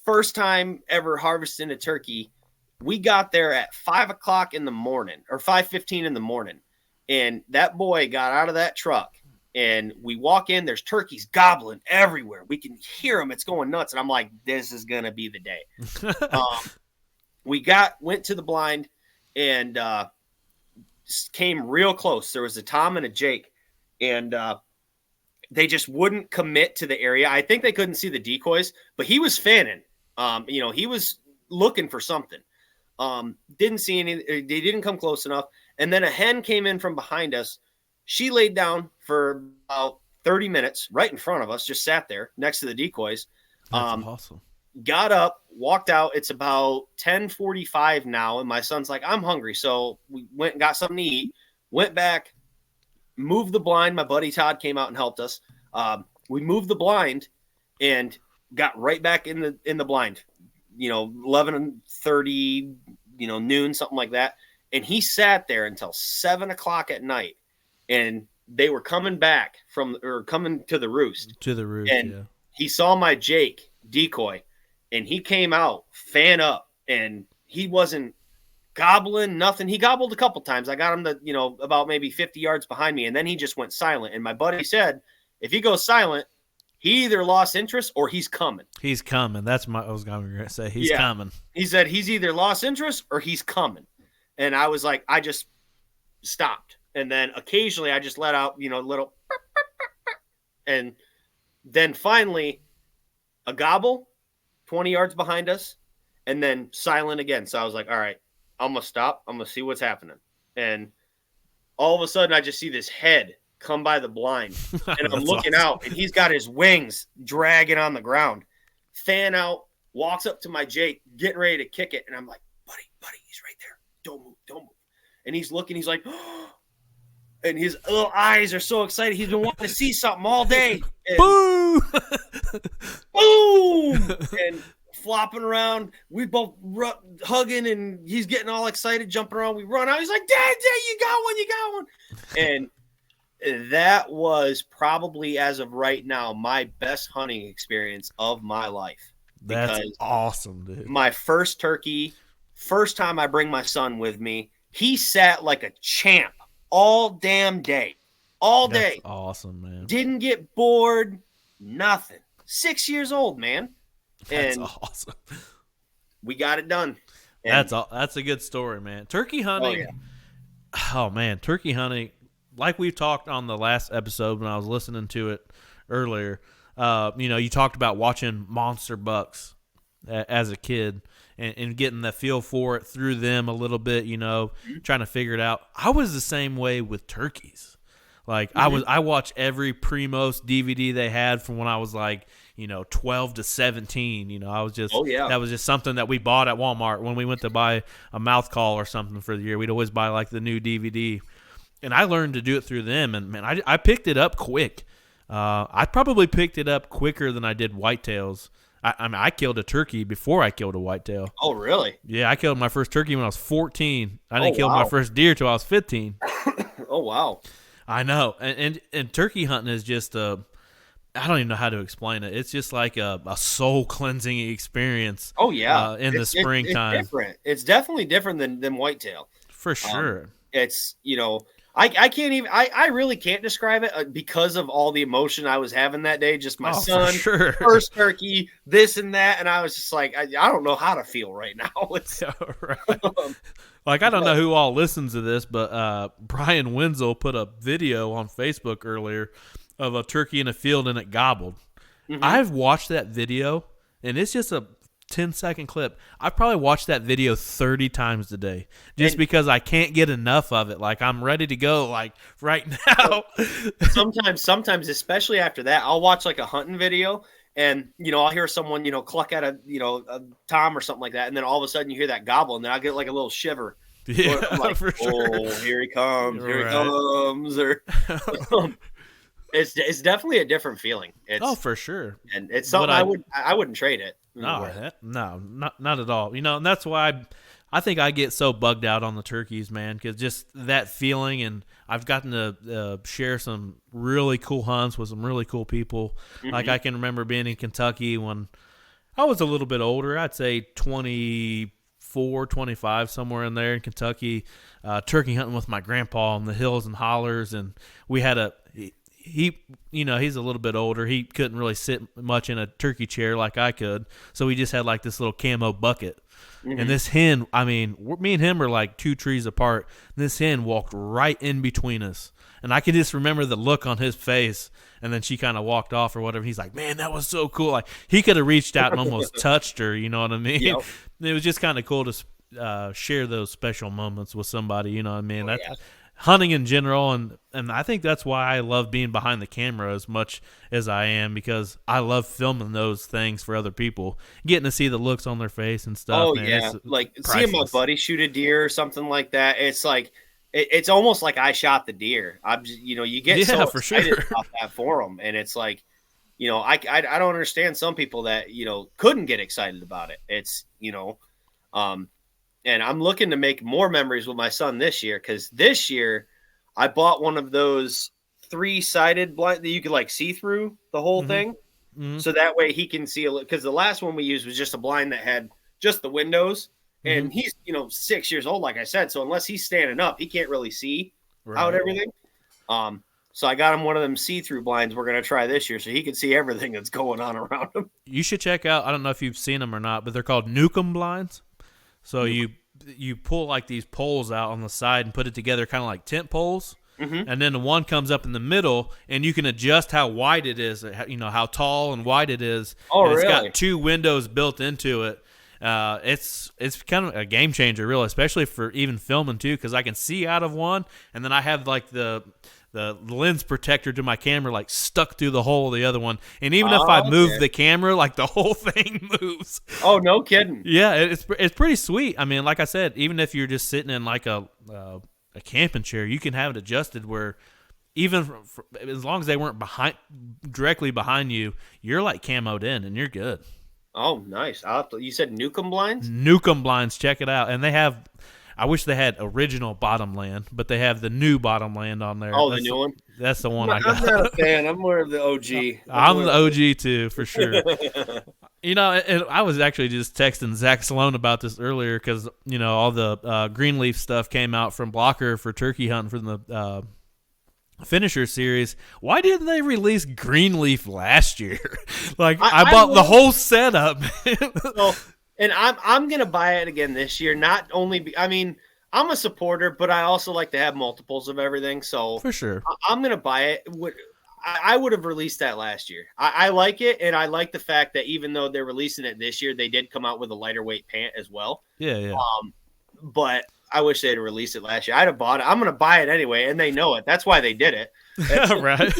B: First time ever harvesting a turkey. We got there at 5 o'clock in the morning, or 5:15 in the morning. And that boy got out of that truck and we walk in, there's turkeys gobbling everywhere. We can hear them. It's going nuts. And I'm like, this is going to be the day. We went to the blind and came real close. There was a Tom and a Jake and they just wouldn't commit to the area. I think they couldn't see the decoys, but he was fanning. He was looking for something. Didn't see any, they didn't come close enough. And then a hen came in from behind us. She laid down for about 30 minutes right in front of us, just sat there next to the decoys.
A: That's awesome.
B: Got up, walked out. It's about 10:45 now. And my son's like, I'm hungry. So we went and got something to eat, went back, moved the blind. My buddy Todd came out and helped us. We moved the blind and got right back in the blind, 11:30, noon, something like that. And he sat there until 7 o'clock at night. And they were coming back coming to the roost.
A: To the roost,
B: and
A: yeah.
B: he saw my Jake decoy, and he came out fan up, and he wasn't gobbling nothing. He gobbled a couple times. I got him to, about maybe 50 yards behind me, and then he just went silent. And my buddy said, if he goes silent, he either lost interest or he's coming.
A: He's coming. That's I was going to say. He's coming.
B: He said he's either lost interest or he's coming. And I was like, I just stopped. And then occasionally I just let out, little, and then finally a gobble 20 yards behind us, and then silent again. So I was like, all right, I'm going to stop. I'm going to see what's happening. And all of a sudden I just see this head come by the blind, and I'm looking out, and he's got his wings dragging on the ground. Fan out, walks up to my Jake, getting ready to kick it. And I'm like, buddy, he's right there. Don't move. And he's looking, he's like, oh, and his little eyes are so excited. He's been wanting to see something all day. And
A: boom!
B: Boom! And flopping around. We both hugging, and he's getting all excited, jumping around. We run out. He's like, Dad, you got one. And that was probably, as of right now, my best hunting experience of my life.
A: That's awesome, dude.
B: My first turkey, first time I bring my son with me, he sat like a champ all damn day. All day.
A: That's awesome, man.
B: Didn't get bored, nothing. 6 years old, man.
A: That's awesome.
B: We got it done. And
A: that's a good story, man. Turkey hunting. Oh, man, turkey hunting. Like we talked on the last episode when I was listening to it earlier, you talked about watching monster bucks as a kid and getting the feel for it through them a little bit, trying to figure it out. I was the same way with turkeys. Like I watched every Primos DVD they had from when I was like, 12 to 17. I was just, that was just something that we bought at Walmart when we went to buy a mouth call or something for the year. We'd always buy like the new DVD. And I learned to do it through them, and man, I picked it up quick. I probably picked it up quicker than I did whitetails. I killed a turkey before I killed a whitetail.
B: Oh, really?
A: Yeah, I killed my first turkey when I was 14. I didn't kill my first deer till I was 15.
B: Oh, wow.
A: I know, and turkey hunting is just I don't even know how to explain it. It's just like a soul cleansing experience.
B: Oh yeah,
A: in the springtime.
B: It's different. It's definitely different than whitetail.
A: For sure.
B: It's I can't even I really can't describe it because of all the emotion I was having that day. Just my son, first turkey, this and that, and I was just like, I don't know how to feel right now. It's
A: right. Like I don't know who all listens to this, but Brian Wenzel put a video on Facebook earlier of a turkey in a field and it gobbled. Mm-hmm. I've watched that video, and it's just a 10-second clip. I've probably watched that video 30 times a day just because I can't get enough of it. Like I'm ready to go like right now.
B: sometimes, especially after that, I'll watch like a hunting video and, I'll hear someone, cluck at a tom or something like that. And then all of a sudden you hear that gobble and then I'll get like a little shiver.
A: Yeah,
B: I'm like,
A: for sure.
B: Oh, here he comes. Here he comes. Or, it's definitely a different feeling.
A: For sure.
B: And it's something I wouldn't trade it.
A: No, not at all. And that's why I think I get so bugged out on the turkeys, man, because just that feeling, and I've gotten to share some really cool hunts with some really cool people. Mm-hmm. Like I can remember being in Kentucky when I was a little bit older. I'd say 24, 25, somewhere in there in Kentucky, turkey hunting with my grandpa in the hills and hollers, and we had he's a little bit older. He couldn't really sit much in a turkey chair like I could. So we just had like this little camo bucket. Mm-hmm. And this hen, me and him are like 2 trees apart. And this hen walked right in between us. And I can just remember the look on his face. And then she kind of walked off or whatever. He's like, man, that was so cool. Like he could have reached out and almost touched her. You know what I mean? Yep. It was just kind of cool to share those special moments with somebody. You know what I mean? Hunting in general, and I think that's why I love being behind the camera as much as I am, because I love filming those things for other people, getting to see the looks on their face and stuff.
B: Oh,
A: man,
B: yeah. Like seeing my buddy shoot a deer or something like that. It's like, it's almost like I shot the deer. I'm just, you get so excited about that for them. And it's like, I don't understand some people that, couldn't get excited about it. It's, and I'm looking to make more memories with my son this year, because this year I bought one of those 3-sided blind that you could like see through the whole thing. So that way he can see because the last one we used was just a blind that had just the windows, and he's 6 years old, like I said. So unless he's standing up, he can't really see out everything. So I got him one of them see-through blinds we're gonna try this year, so he can see everything that's going on around him.
A: You should check out. I don't know if you've seen them or not, but they're called Nukem blinds. So you pull like these poles out on the side and put it together, kind of like tent poles. And then the one comes up in the middle, and you can adjust how wide it is, how tall and wide it is.
B: Oh,
A: and it's
B: really?
A: got 2 windows built into it. It's kind of a game changer, really, especially for even filming too, because I can see out of one, and then I have like the lens protector to my camera like stuck through the hole of the other one, and even if I move the camera, like the whole thing moves.
B: Oh, no kidding.
A: Yeah, it's pretty sweet. I mean, like I said, even if you're just sitting in like a camping chair, you can have it adjusted where even as long as they weren't directly behind you, you're like camoed in and you're good.
B: Oh, nice. You said Nukem blinds?
A: Nukem blinds, check it out. And they have, I wish they had original Bottomland, but they have the new Bottomland on there.
B: Oh, the new one?
A: That's the one I got.
B: I'm not a fan. I'm more of the OG.
A: I'm the OG too, for sure. And I was actually just texting Zach Sloan about this earlier because, all the greenleaf stuff came out from Blocker for turkey hunting from the Finisher series. Why didn't they release greenleaf last year? Like, I bought the whole setup.
B: And I'm going to buy it again this year. Not only, I'm a supporter, but I also like to have multiples of everything. So
A: for sure,
B: I'm going to buy it. I would have released that last year. I like it, and I like the fact that even though they're releasing it this year, they did come out with a lighter weight pant as well.
A: Yeah.
B: But I wish they'd released it last year. I'd have bought it. I'm going to buy it anyway, and they know it. That's why they did it.
A: Right.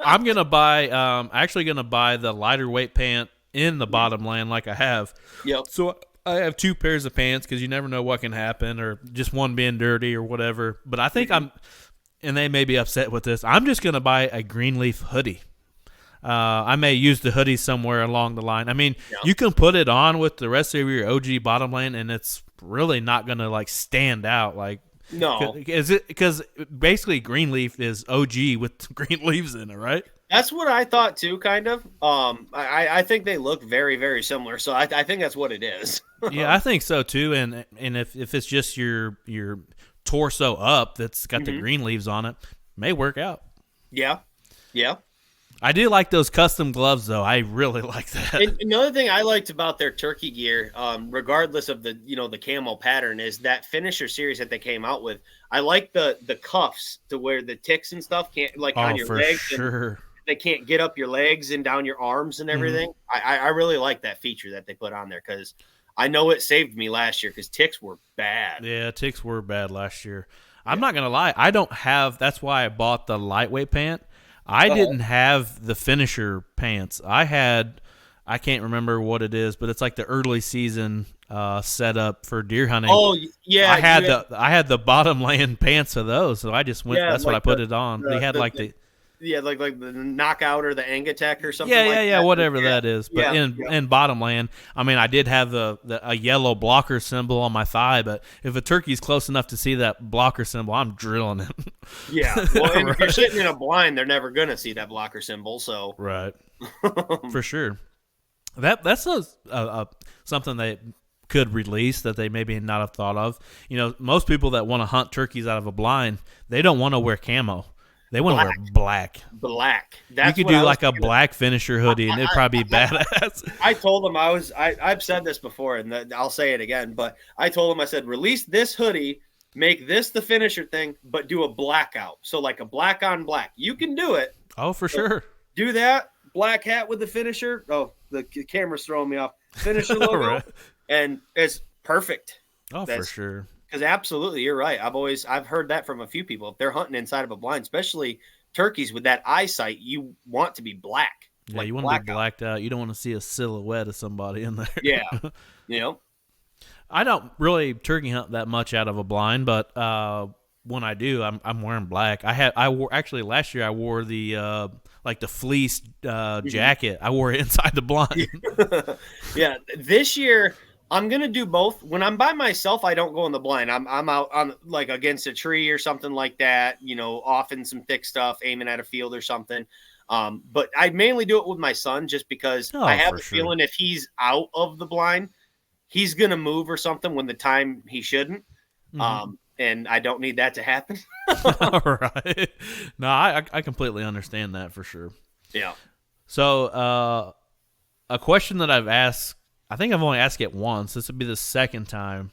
A: I'm going to buy actually going to buy the lighter weight pant in the Bottomland like I have.
B: Yep.
A: So I have 2 pairs of pants because you never know what can happen, or just one being dirty or whatever. But I think and they may be upset with this, I'm just going to buy a greenleaf hoodie. I may use the hoodie somewhere along the line. I mean, you can put it on with the rest of your OG Bottomland, and it's really not going to like stand out. Like,
B: no,
A: because basically greenleaf is OG with green leaves in it, right?
B: That's what I thought too, kind of. I think they look very, very similar, so I think that's what it is.
A: Yeah, I think so too. And if it's just your torso up that's got the green leaves on it, may work out. Yeah. I do like those custom gloves, though. I really like that.
B: And another thing I liked about their turkey gear, regardless of the the camo pattern, is that Finisher series that they came out with. I like the cuffs to where the ticks and stuff can't on your legs.
A: Sure.
B: They can't get up your legs and down your arms and everything. I really like that feature that they put on there because I know it saved me last year because ticks were bad.
A: Yeah, ticks were bad last year. I'm not going to lie. I don't have – that's why I bought the lightweight pant. I didn't have the Finisher pants. I can't remember what it is, but it's like the early season setup for deer hunting.
B: Oh, yeah.
A: I had the Bottomland pants of those, so I just went – that's what I put it on. They had like the –
B: yeah, like the Knockout or the Angatech or something
A: that. Whatever that is. But in Bottomland, I mean, I did have a yellow blocker symbol on my thigh, but if a turkey's close enough to see that blocker symbol, I'm drilling it.
B: Yeah. Well, and if you're sitting in a blind, they're never going to see that blocker symbol, so.
A: Right. For sure. That's something they could release that they maybe not have thought of. Most people that want to hunt turkeys out of a blind, they don't want to wear camo. They want to wear black.
B: That's
A: you could do like a black Finisher hoodie, and it'd probably be badass.
B: I told them I've said this before, and I'll say it again. But I told them, I said, release this hoodie, make this the Finisher thing, but do a blackout. So like a black on black. You can do it.
A: Oh, for sure.
B: Do that. Black hat with the Finisher. Oh, the camera's throwing me off. Finisher logo, right. And it's perfect.
A: Oh, for sure.
B: Because absolutely, you're right. I've heard that from a few people. If they're hunting inside of a blind, especially turkeys with that eyesight, you want to be black.
A: Yeah, you want to be blacked out. You don't want to see a silhouette of somebody in there.
B: Yeah.
A: I don't really turkey hunt that much out of a blind, but when I do, I'm wearing black. Actually last year I wore the like the fleece jacket. I wore it inside the blind.
B: Yeah, this year. I'm gonna do both. When I'm by myself, I don't go in the blind. I'm out on like against a tree or something like that. Off in some thick stuff, aiming at a field or something. But I mainly do it with my son, just because I
A: Oh,
B: have
A: for
B: a
A: sure.
B: feeling if he's out of the blind, he's gonna move or something when the time he shouldn't. And I don't need that to happen.
A: All right. No, I completely understand that for sure.
B: Yeah.
A: So, a question that I've asked, I think I've only asked it once. This would be the second time.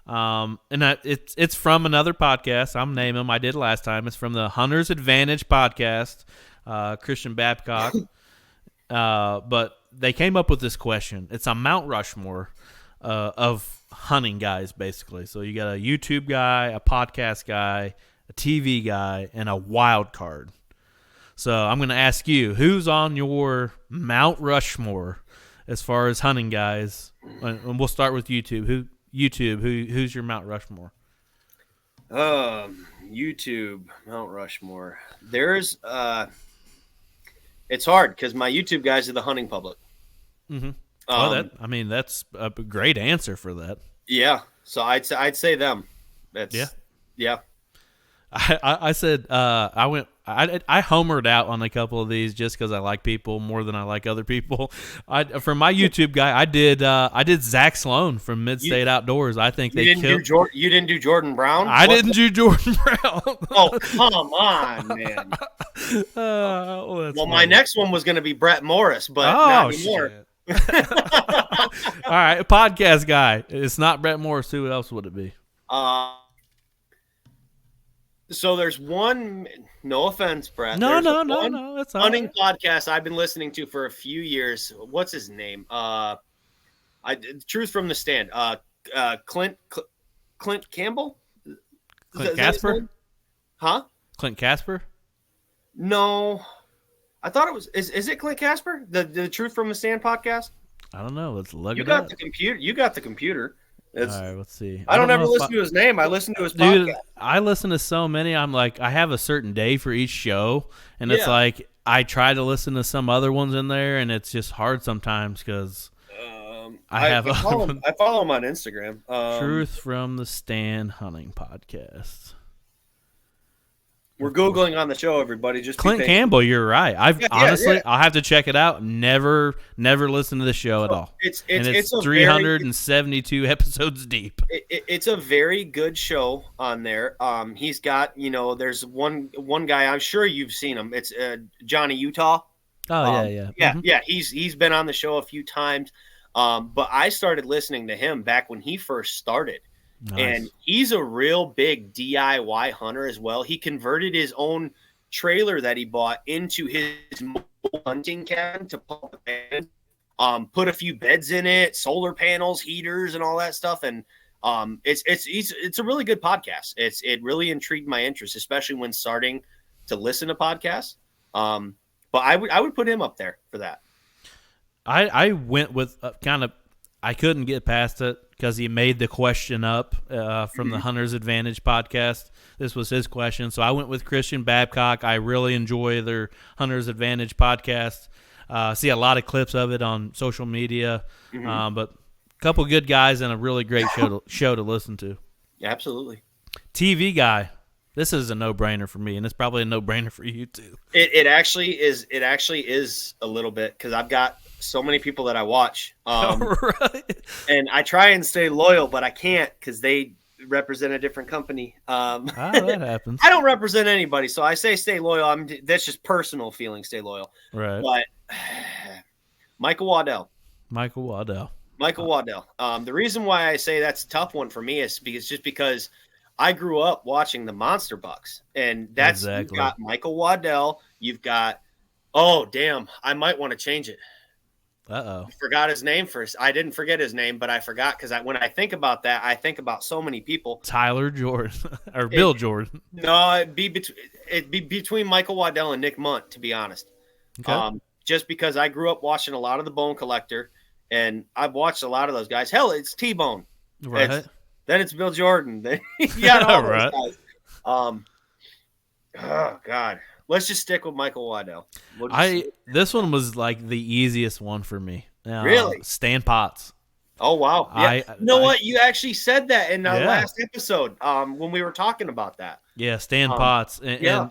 A: It's from another podcast. I'm naming them. I did last time. It's from the Hunter's Advantage podcast, Christian Babcock. But they came up with this question. It's a Mount Rushmore of hunting guys, basically. So you got a YouTube guy, a podcast guy, a TV guy, and a wild card. So I'm going to ask you, who's on your Mount Rushmore as far as hunting guys? And we'll start with YouTube. Who's your Mount Rushmore?
B: YouTube, Mount Rushmore. There's it's hard because my YouTube guys are the hunting public.
A: Mm-hmm. That's a great answer for that.
B: Yeah, so I'd say them. Yeah.
A: I said I homered out on a couple of these just because I like people more than I like other people. For my YouTube guy, I did Zach Sloan from Mid-State Outdoors. I think
B: you didn't do Jordan Brown.
A: I didn't do Jordan Brown.
B: Oh, come on, man. My next one was going to be Brett Morris, but not anymore.
A: Shit. All right, a podcast guy. It's not Brett Morris. Who else would it be?
B: So there's one. No offense, Brett.
A: No.
B: That's hunting podcast I've been listening to for a few years. What's his name? Truth from the Stand. Clint Campbell.
A: Clint Casper.
B: Huh?
A: Clint Casper.
B: No, I thought it was. Is it Clint Casper? The Truth from the Stand podcast?
A: I don't know. Let's look.
B: You got the computer. You got the computer.
A: All right, let's see.
B: I don't ever listen to his name. I listen to his podcast.
A: I listen to so many. I'm like, I have a certain day for each show, and it's like I try to listen to some other ones in there, and it's just hard sometimes because I
B: follow him on Instagram.
A: Truth from the Stand Hunting Podcast.
B: We're Googling on the show, everybody. Just
A: Clint Campbell, you're right. I'll have to check it out. Never listened to the show at all. It's 372 episodes deep.
B: It's a very good show on there. He's got, there's one guy, I'm sure you've seen him. It's Johnny Utah.
A: Oh, yeah.
B: Mm-hmm. Yeah. He's been on the show a few times. But I started listening to him back when he first started. Nice. And he's a real big DIY hunter as well. He converted his own trailer that he bought into his hunting cabin to pump put a few beds in it, solar panels, heaters, and all that stuff. And it's a really good podcast. It really intrigued my interest, especially when starting to listen to podcasts. But I would put him up there for that.
A: I went with I couldn't get past it because he made the question up from the Hunter's Advantage podcast. This was his question. So I went with Christian Babcock. I really enjoy their Hunter's Advantage podcast. See a lot of clips of it on social media. But a couple good guys and a really great show to listen to.
B: Yeah, absolutely.
A: TV guy. This is a no-brainer for me, and it's probably a no-brainer for you too.
B: It actually is. It actually is a little bit because I've got so many people that I watch,
A: right.
B: And I try and stay loyal, but I can't because they represent a different company.
A: That happens.
B: I don't represent anybody, so I say stay loyal. That's just personal feeling. Stay loyal,
A: right?
B: But Michael Waddell.
A: The
B: reason why I say that's a tough one for me is because I grew up watching the Monster Bucks, and that's exactly. You've got Michael Waddell. You've got, oh damn, I might want to change it.
A: I
B: forgot his name first. I didn't forget his name, but I forgot because when I think about that, I think about so many people.
A: Tyler Jordan or Bill Jordan.
B: No, it'd be between Michael Waddell and Nick Munt, to be honest.
A: Okay.
B: Just because I grew up watching a lot of the Bone Collector, and I've watched a lot of those guys. Hell, it's T-Bone.
A: Right.
B: Then it's Bill Jordan. Then you got all
A: right.
B: those guys. Oh God. Let's just stick with Michael Waddell.
A: This one was like the easiest one for me.
B: Really?
A: Stan Potts.
B: Oh wow! Yeah,
A: I,
B: you know
A: I
B: what? You actually said that in our
A: yeah,
B: last episode, when we were talking about that.
A: yeah, stand
B: Um,
A: pots,
B: yeah.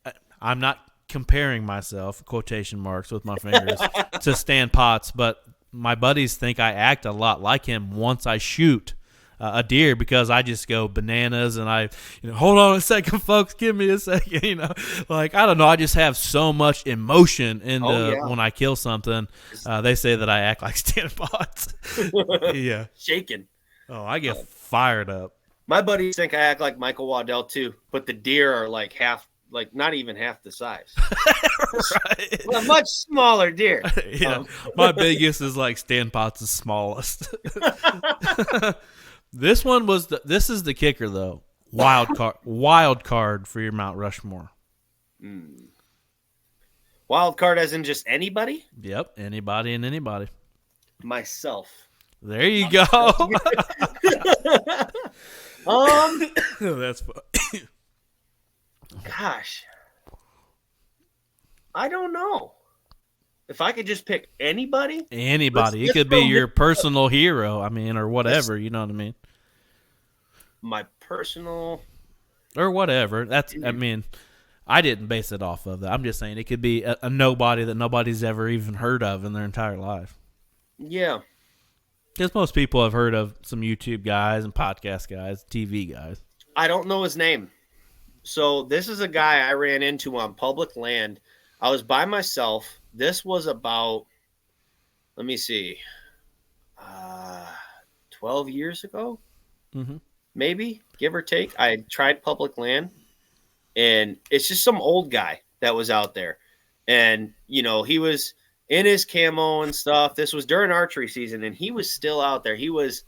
A: and I'm not comparing myself, quotation marks with my fingers, to Stan Potts, but my buddies think I act a lot like him once I shoot a deer, because I just go bananas and hold on a second, folks, give me a second, like, I don't know, I just have so much emotion
B: Oh
A: into
B: yeah.
A: when I kill something. They say that I act like Stan Potts. Yeah.
B: Shaking.
A: Oh, I get fired up.
B: My buddies think I act like Michael Waddell too, but the deer are like not even half the size.
A: Right.
B: A much smaller deer.
A: Yeah. My biggest is like Stan Potts' smallest. This is the kicker though. Wild card for your Mount Rushmore.
B: Wild card as in just anybody?
A: Yep, anybody and anybody.
B: Myself.
A: There you go. That's fun.
B: Gosh. I don't know. If I could just pick anybody?
A: Anybody. It could be your personal hero, or whatever, you know what I mean?
B: My personal...
A: Or whatever. I didn't base it off of that. I'm just saying it could be a nobody that nobody's ever even heard of in their entire life.
B: Yeah.
A: Because most people have heard of some YouTube guys and podcast guys, TV guys.
B: I don't know his name. So this is a guy I ran into on public land. I was by myself. This was about, let me see, 12 years ago, maybe, give or take. I had tried public land, and it's just some old guy that was out there. And, he was in his camo and stuff. This was during archery season, and he was still out there. He was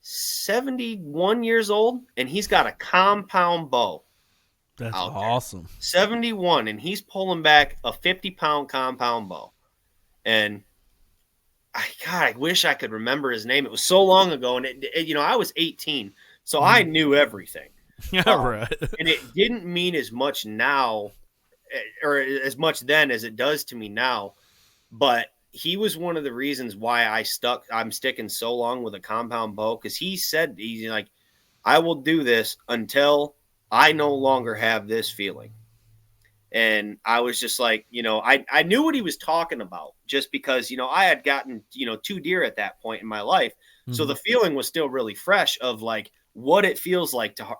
B: 71 years old, and he's got a compound bow.
A: That's awesome.
B: 71, and he's pulling back a 50-pound compound bow. And I wish I could remember his name. It was so long ago, and I was 18, so I knew everything.
A: Yeah, right.
B: And it didn't mean as much now, or as much then as it does to me now. But he was one of the reasons why I'm sticking so long with a compound bow, because he said, he's like, I will do this until I no longer have this feeling. And I was just like, I knew what he was talking about, just because, I had gotten, 2 deer at that point in my life. So the feeling was still really fresh of like what it feels like to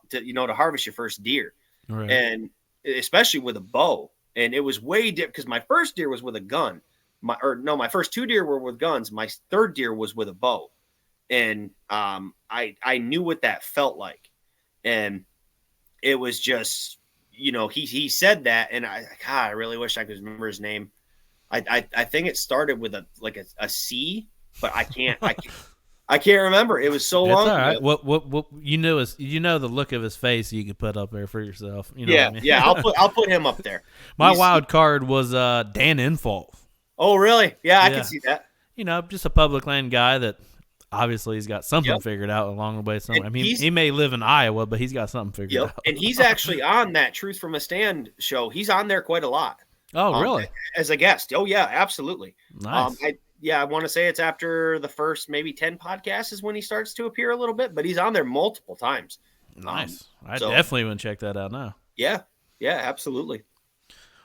B: harvest your first deer. Right. And especially with a bow. And it was way different, because my first deer was with a gun. My first 2 deer were with guns. My third deer was with a bow. And I knew what that felt like. And it was just, he said that, and I really wish I could remember his name. I think it started with a C, but I can't remember. It was so long.
A: All right. What the look of his face you could put up there for yourself. What I mean?
B: Yeah. I'll put him up there.
A: My wild card was Dan Infalt.
B: Oh really? Yeah, I can see that.
A: Just a public land guy that obviously he's got something figured out along the way. He may live in Iowa, but he's got something figured out.
B: And he's actually on that Truth from a Stand show. He's on there quite a lot.
A: Oh, really?
B: As a guest. Oh, yeah, absolutely.
A: Nice.
B: I want to say it's after the first maybe 10 podcasts is when he starts to appear a little bit, but he's on there multiple times.
A: Nice. I definitely want to check that out now.
B: Yeah. Yeah, absolutely.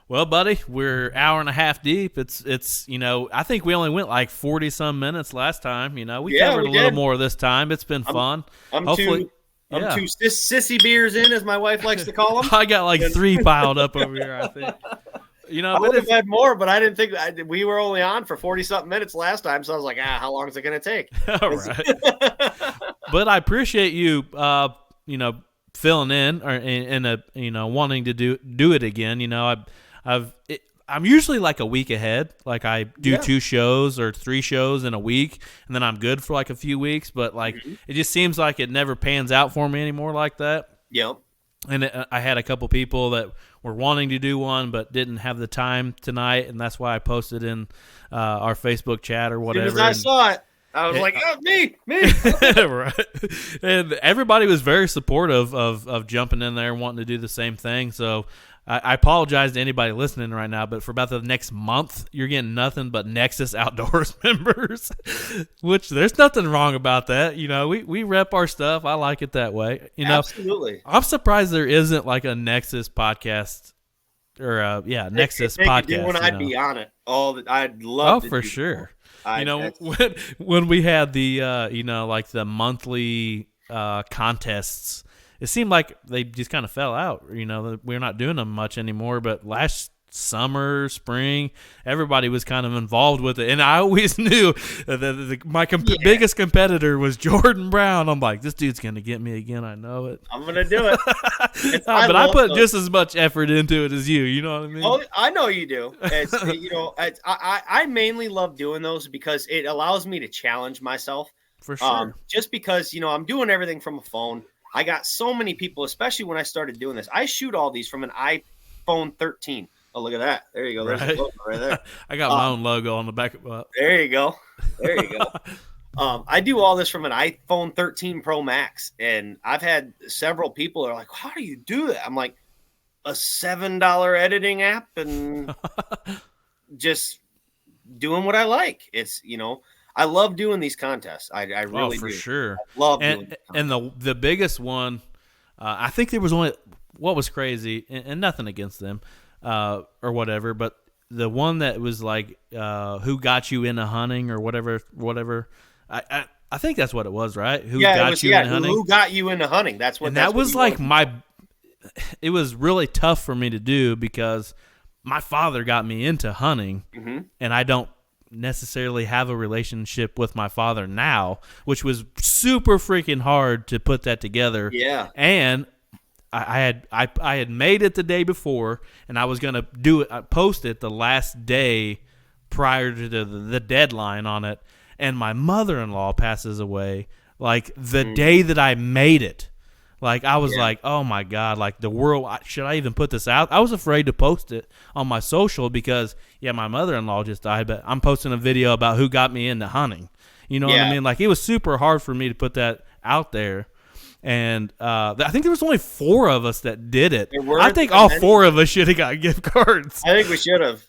A: Well, buddy, we're an hour and a half deep. It's I think we only went like 40-some minutes last time. We covered a little more this time. It's been fun.
B: I'm two sissy beers in, as my wife likes to call them.
A: I got like 3 piled up over here, I think.
B: I would have had more, but I didn't think we were only on for 40-something minutes last time. So I was like, how long is it going to take?
A: All right. But I appreciate you, filling in and wanting to do it again. I'm usually like a week ahead. Like I do 2 shows or 3 shows in a week, and then I'm good for like a few weeks. But it just seems like it never pans out for me anymore like that.
B: Yep.
A: And I had a couple people that were wanting to do one but didn't have the time tonight, and that's why I posted in our Facebook chat or whatever.
B: As soon as I saw it, I was like, oh, me.
A: Right. And everybody was very supportive of jumping in there and wanting to do the same thing. So I apologize to anybody listening right now, but for about the next month, you're getting nothing but Nexus Outdoors members, which there's nothing wrong about that. You know, we rep our stuff. I like it that way. You know,
B: Absolutely.
A: I'm surprised there isn't like a Nexus podcast or Nexus
B: if they
A: podcast.
B: Could do one, I'd be on it. I'd love.
A: Oh, for sure.
B: You
A: know, when we had the like the monthly contests, it seemed like they just kind of fell out. You know, we're not doing them much anymore. But last summer, spring, everybody was kind of involved with it, and I always knew that my biggest competitor was Jordan Brown. I'm like, this dude's gonna get me again. I know it.
B: I'm gonna do it.
A: But I put just as much effort into it as you. You know what I mean?
B: Oh, I know you do. I mainly love doing those because it allows me to challenge myself.
A: For sure.
B: Just because I'm doing everything from a phone. I got so many people, especially when I started doing this. I shoot all these from an iPhone 13. Oh, look at that. There you go. There's the logo right there.
A: I got my own logo on the back of it.
B: There you go. There you go. I do all this from an iPhone 13 Pro Max, and I've had several people are like, how do you do that? I'm like, a $7 editing app and just doing what I like. It's, I love doing these contests. I really
A: for
B: do.
A: Sure.
B: I love doing it.
A: And the biggest one, I think there was only what was crazy, and nothing against them or whatever, but the one that was like who got you into hunting or whatever. I think that's what it was, right? Who got you into hunting?
B: Who got you into hunting? That's what.
A: And that was like it was really tough for me to do because my father got me into hunting, and I don't necessarily have a relationship with my father now, which was super freaking hard to put that together.
B: Yeah.
A: And I had made it the day before, and I was gonna post it the last day prior to the deadline on it, and my mother-in-law passes away like the day that I made it. Like, I was like, oh, my God, like, the world, should I even put this out? I was afraid to post it on my social because, my mother-in-law just died, but I'm posting a video about who got me into hunting. You know what I mean? Like, it was super hard for me to put that out there. And I think there was only 4 of us that did it. I think all 4 of us should have got gift cards.
B: I think we should have.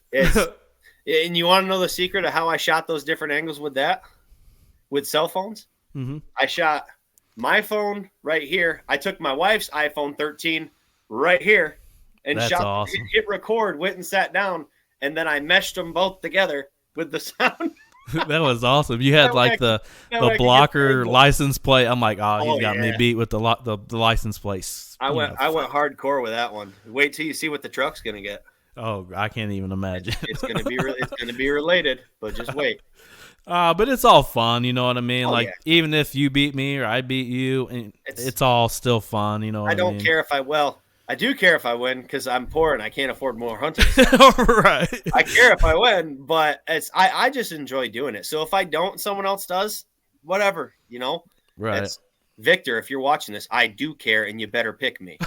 B: And you want to know the secret of how I shot those different angles with that? With cell phones? Mm-hmm. I shot my phone right here. I took my wife's iPhone 13 right here and
A: That's
B: shot.
A: Awesome.
B: Hit record, went and sat down, and then I meshed them both together with the sound.
A: That was awesome. You had like the blocker license plate. I'm like, he's got me beat with the license plate.
B: I went hardcore with that one. Wait till you see what the truck's gonna get.
A: Oh, I can't even imagine.
B: It's gonna be related, but just wait.
A: But it's all fun, you know what I mean? Even if you beat me or I beat you, and it's all still fun, you know what I mean?
B: I don't care if I do care if I win because I'm poor and I can't afford more hunters.
A: Right.
B: I care if I win, but I just enjoy doing it. So if I don't, someone else does, whatever,
A: Right.
B: Victor, if you're watching this, I do care, and you better pick me.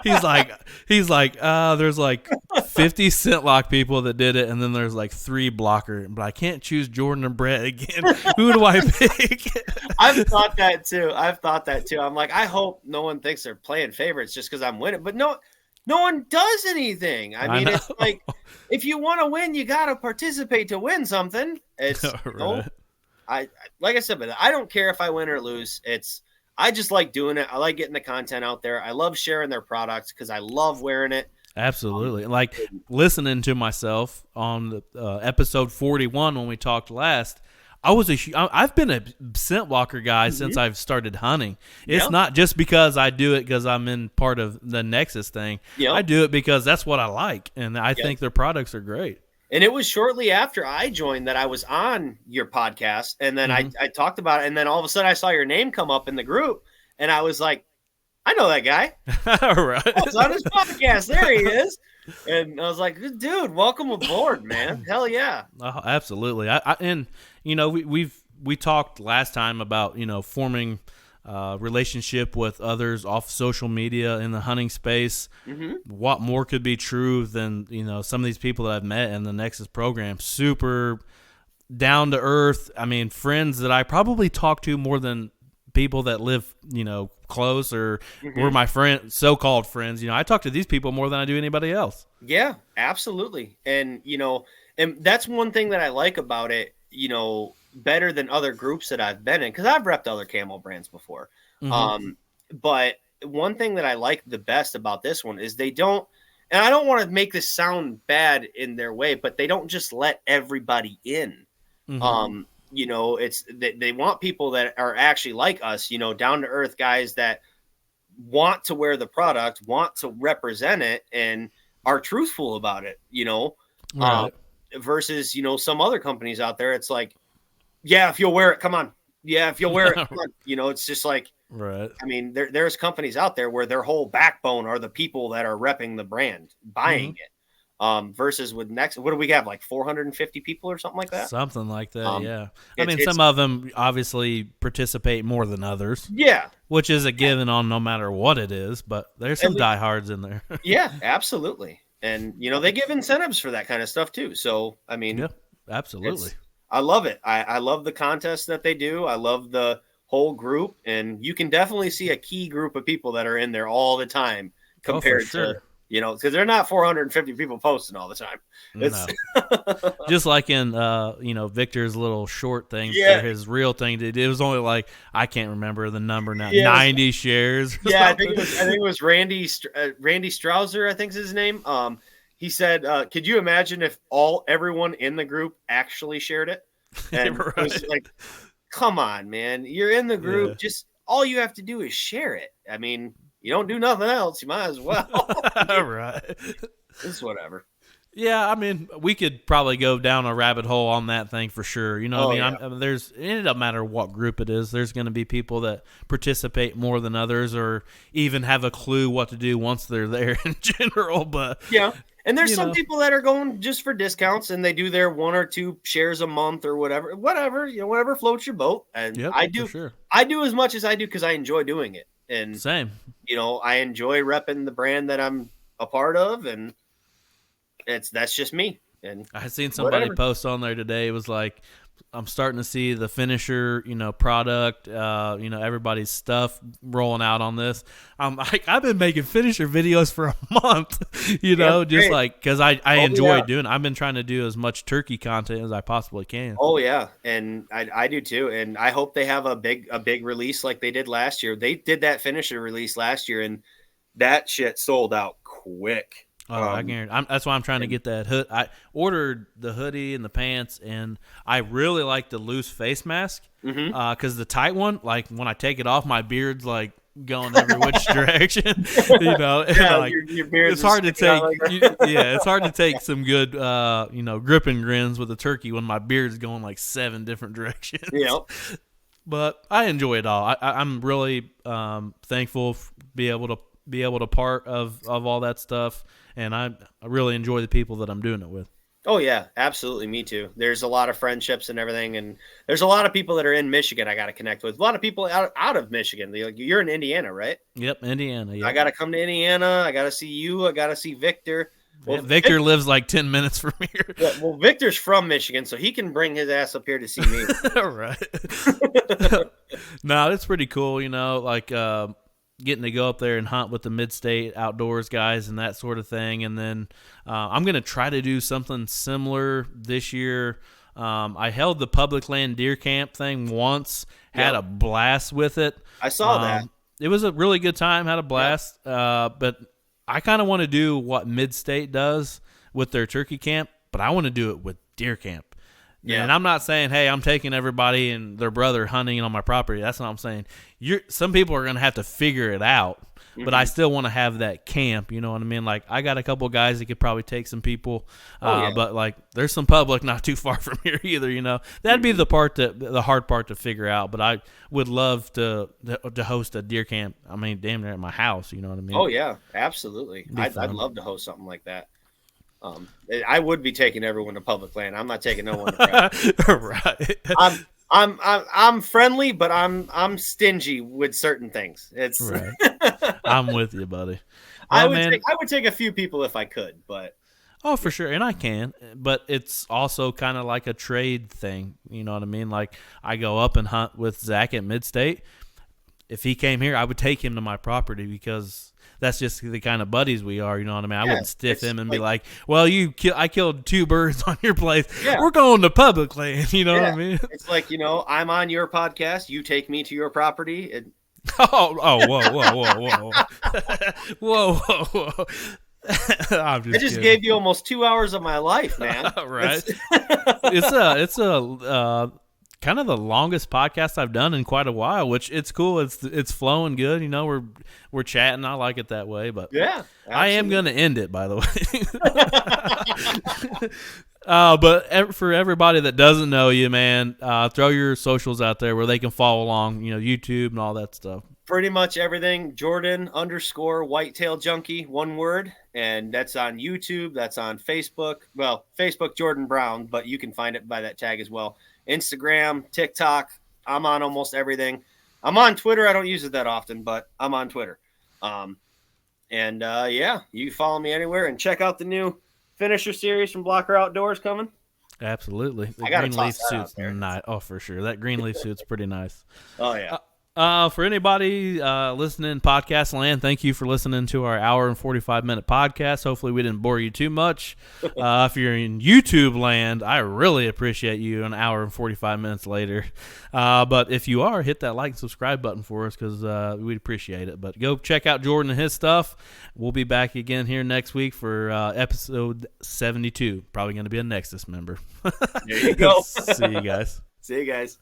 A: He's like, there's like 50 Scentlock people that did it, and then there's like 3 blocker, but I can't choose Jordan or Brett again. Who do I pick?
B: I've thought that too. I'm like, I hope no one thinks they're playing favorites just because I'm winning, but no one does anything. I mean, it's like, if you want to win, you got to participate to win something. It's
A: right.
B: Like I said, but I don't care if I win or lose. I just like doing it. I like getting the content out there. I love sharing their products because I love wearing it.
A: Absolutely. Like listening to myself on the episode 41 when we talked last, I've been a scent walker guy since I've started hunting. It's not just because I do it because I'm in part of the Nexus thing. I do it because that's what I like, and I think their products are great.
B: And it was shortly after I joined that I was on your podcast, and then I talked about it, and then all of a sudden I saw your name come up in the group, and I was like, I know that guy.
A: All right.
B: I was on his podcast. There he is. And I was like, dude, welcome aboard, man. Hell yeah.
A: Oh, absolutely. And we talked last time about, forming relationship with others off social media in the hunting space. What more could be true than some of these people that I've met in the Nexus program? Super down to earth. I mean, friends that I probably talk to more than people that live, close or
B: Mm-hmm.
A: were my so-called friends. I talk to these people more than I do anybody else.
B: Yeah, absolutely. And, and that's one thing that I like about it, better than other groups that I've been in, because I've repped other camo brands before.
A: Mm-hmm.
B: But one thing that I like the best about this one is they don't, and I don't want to make this sound bad in their way, but they don't just let everybody in.
A: Mm-hmm.
B: It's they want people that are actually like us, down to earth guys that want to wear the product, want to represent it, and are truthful about it, um,
A: Right.
B: versus, some other companies out there. It's like, yeah, if you'll wear it, come on. Yeah, if you'll wear it, come on. It's just like,
A: Right.
B: I mean, there's companies out there where their whole backbone are the people that are repping the brand, buying
A: Mm-hmm.
B: it. Versus with Next, what do we have, like 450 people or something like that?
A: Something like that, yeah. I
B: It's
A: mean, some of them obviously participate more than others,
B: yeah,
A: which is a given on no matter what it is, but there's some diehards in there.
B: yeah, absolutely. And they give incentives for that kind of stuff too. So I mean,
A: Yeah, absolutely.
B: I love it. I love the contests that they do. I love the whole group, and you can definitely see a key group of people that are in there all the time compared to because they're not 450 people posting all the time. It's
A: No. Just like in Victor's little short thing
B: Yeah.
A: for his real thing, it was only like, I can't remember the number now,
B: Yeah,
A: 90 shares. Or
B: yeah, I
A: something.
B: think it was Randy Strausser, I think's his name. He said, "Could you imagine if everyone in the group actually shared it?" And
A: Right.
B: it was like, "Come on, man! You're in the group.
A: Yeah.
B: Just all you have to do is share it. I mean, you don't do nothing else. You might as well.
A: Right.
B: It's whatever."
A: Yeah, I mean, we could probably go down a rabbit hole on that thing for sure. You know what I mean?
B: Yeah.
A: It doesn't matter what group it is. There's going to be people that participate more than others, or even have a clue what to do once they're there in general. But
B: Yeah. And there's some people that are going just for discounts, and they do their 1 or 2 shares a month or whatever, whatever floats your boat. And
A: yep,
B: I do,
A: for sure.
B: I do as much as I do because I enjoy doing it. And,
A: Same.
B: I enjoy repping the brand that I'm a part of, and that's just me. And
A: I seen somebody post on there today. It was like, I'm starting to see the finisher, product, everybody's stuff rolling out on this. I'm like, I've been making finisher videos for a month, just like, because I enjoy doing it. I've been trying to do as much turkey content as I possibly can.
B: Oh yeah, and I do too. And I hope they have a big release like they did last year. They did that finisher release last year, and that shit sold out quick.
A: Oh, I guarantee. That's why I'm trying to get that hood. I ordered the hoodie and the pants, and I really like the loose face mask because the tight one, like when I take it off, my beard's like going every which direction.
B: Yeah,
A: like,
B: your beard.
A: it's hard to take. It's hard to take some good, gripping grins with a turkey when my beard's going like 7 different directions.
B: Yeah.
A: But I enjoy it all. I'm really thankful to be able to part of all that stuff. And I really enjoy the people that I'm doing it with.
B: Oh yeah, absolutely. Me too. There's a lot of friendships and everything, and there's a lot of people that are in Michigan I got to connect with. A lot of people out of Michigan. You're in Indiana, right?
A: Yep, Indiana. Yep.
B: I got to come to Indiana. I got to see you. I got to see Victor.
A: Well, Victor lives like 10 minutes from here.
B: Yeah, well, Victor's from Michigan, so he can bring his ass up here to see me.
A: Right. No, it's pretty cool. Getting to go up there and hunt with the Mid-State Outdoors guys and that sort of thing. And then I'm going to try to do something similar this year. I held the public land deer camp thing once, had a blast with it.
B: I saw that.
A: It was a really good time, had a blast. But I kind of want to do what Mid-State does with their turkey camp, but I want to do it with deer camp. Yeah. And I'm not saying, hey, I'm taking everybody and their brother hunting on my property. That's not what I'm saying. Some people are going to have to figure it out, but I still want to have that camp. You know what I mean? Like, I got a couple guys that could probably take some people, but like, there's some public not too far from here either. That'd be the hard part to figure out. But I would love to host a deer camp. I mean, damn near at my house. You know what I mean?
B: Oh yeah, absolutely. I'd love to host something like that. I would be taking everyone to public land. I'm not taking no one to private.
A: Right.
B: I'm friendly, but I'm stingy with certain things. It's
A: right. I'm with you, buddy.
B: I would take a few people if I could, but
A: oh, for sure, and I can, but it's also kind of like a trade thing. You know what I mean? Like, I go up and hunt with Zach at Mid-State. if he came here, I would take him to my property because that's just the kind of buddies we are. You know what I mean? I wouldn't stiff him and be like, well, I killed 2 birds on your place. Yeah. We're going to public land. You know what I mean?
B: It's like, I'm on your podcast. You take me to your property. And
A: whoa. Whoa.
B: I just gave you almost 2 hours of my life, man.
A: Right. It's a kind of the longest podcast I've done in quite a while, which it's cool. It's flowing good. We're chatting. I like it that way, but
B: yeah, absolutely.
A: I am going to end it, by the way. But for everybody that doesn't know you, man, throw your socials out there where they can follow along, YouTube and all that stuff.
B: Pretty much everything. Jordan_whitetail junkie, one word. And that's on YouTube. That's on Facebook. Well, Facebook Jordan Brown, but you can find it by that tag as well. Instagram, TikTok. I'm on almost everything. I'm on Twitter. I don't use it that often, but I'm on Twitter. You can follow me anywhere and check out the new finisher series from Blocker Outdoors coming.
A: Absolutely. The green leaf suit's nice. Oh, for sure. That green leaf suit's pretty nice.
B: Oh, yeah.
A: For anybody listening podcast land, thank you for listening to our hour and 45-minute podcast. Hopefully we didn't bore you too much. If you're in YouTube land, I really appreciate you an hour and 45 minutes later. But if you are, hit that like and subscribe button for us because we'd appreciate it. But go check out Jordan and his stuff. We'll be back again here next week for episode 72. Probably going to be a Nexus member.
B: There you go.
A: See you guys.
B: See you guys.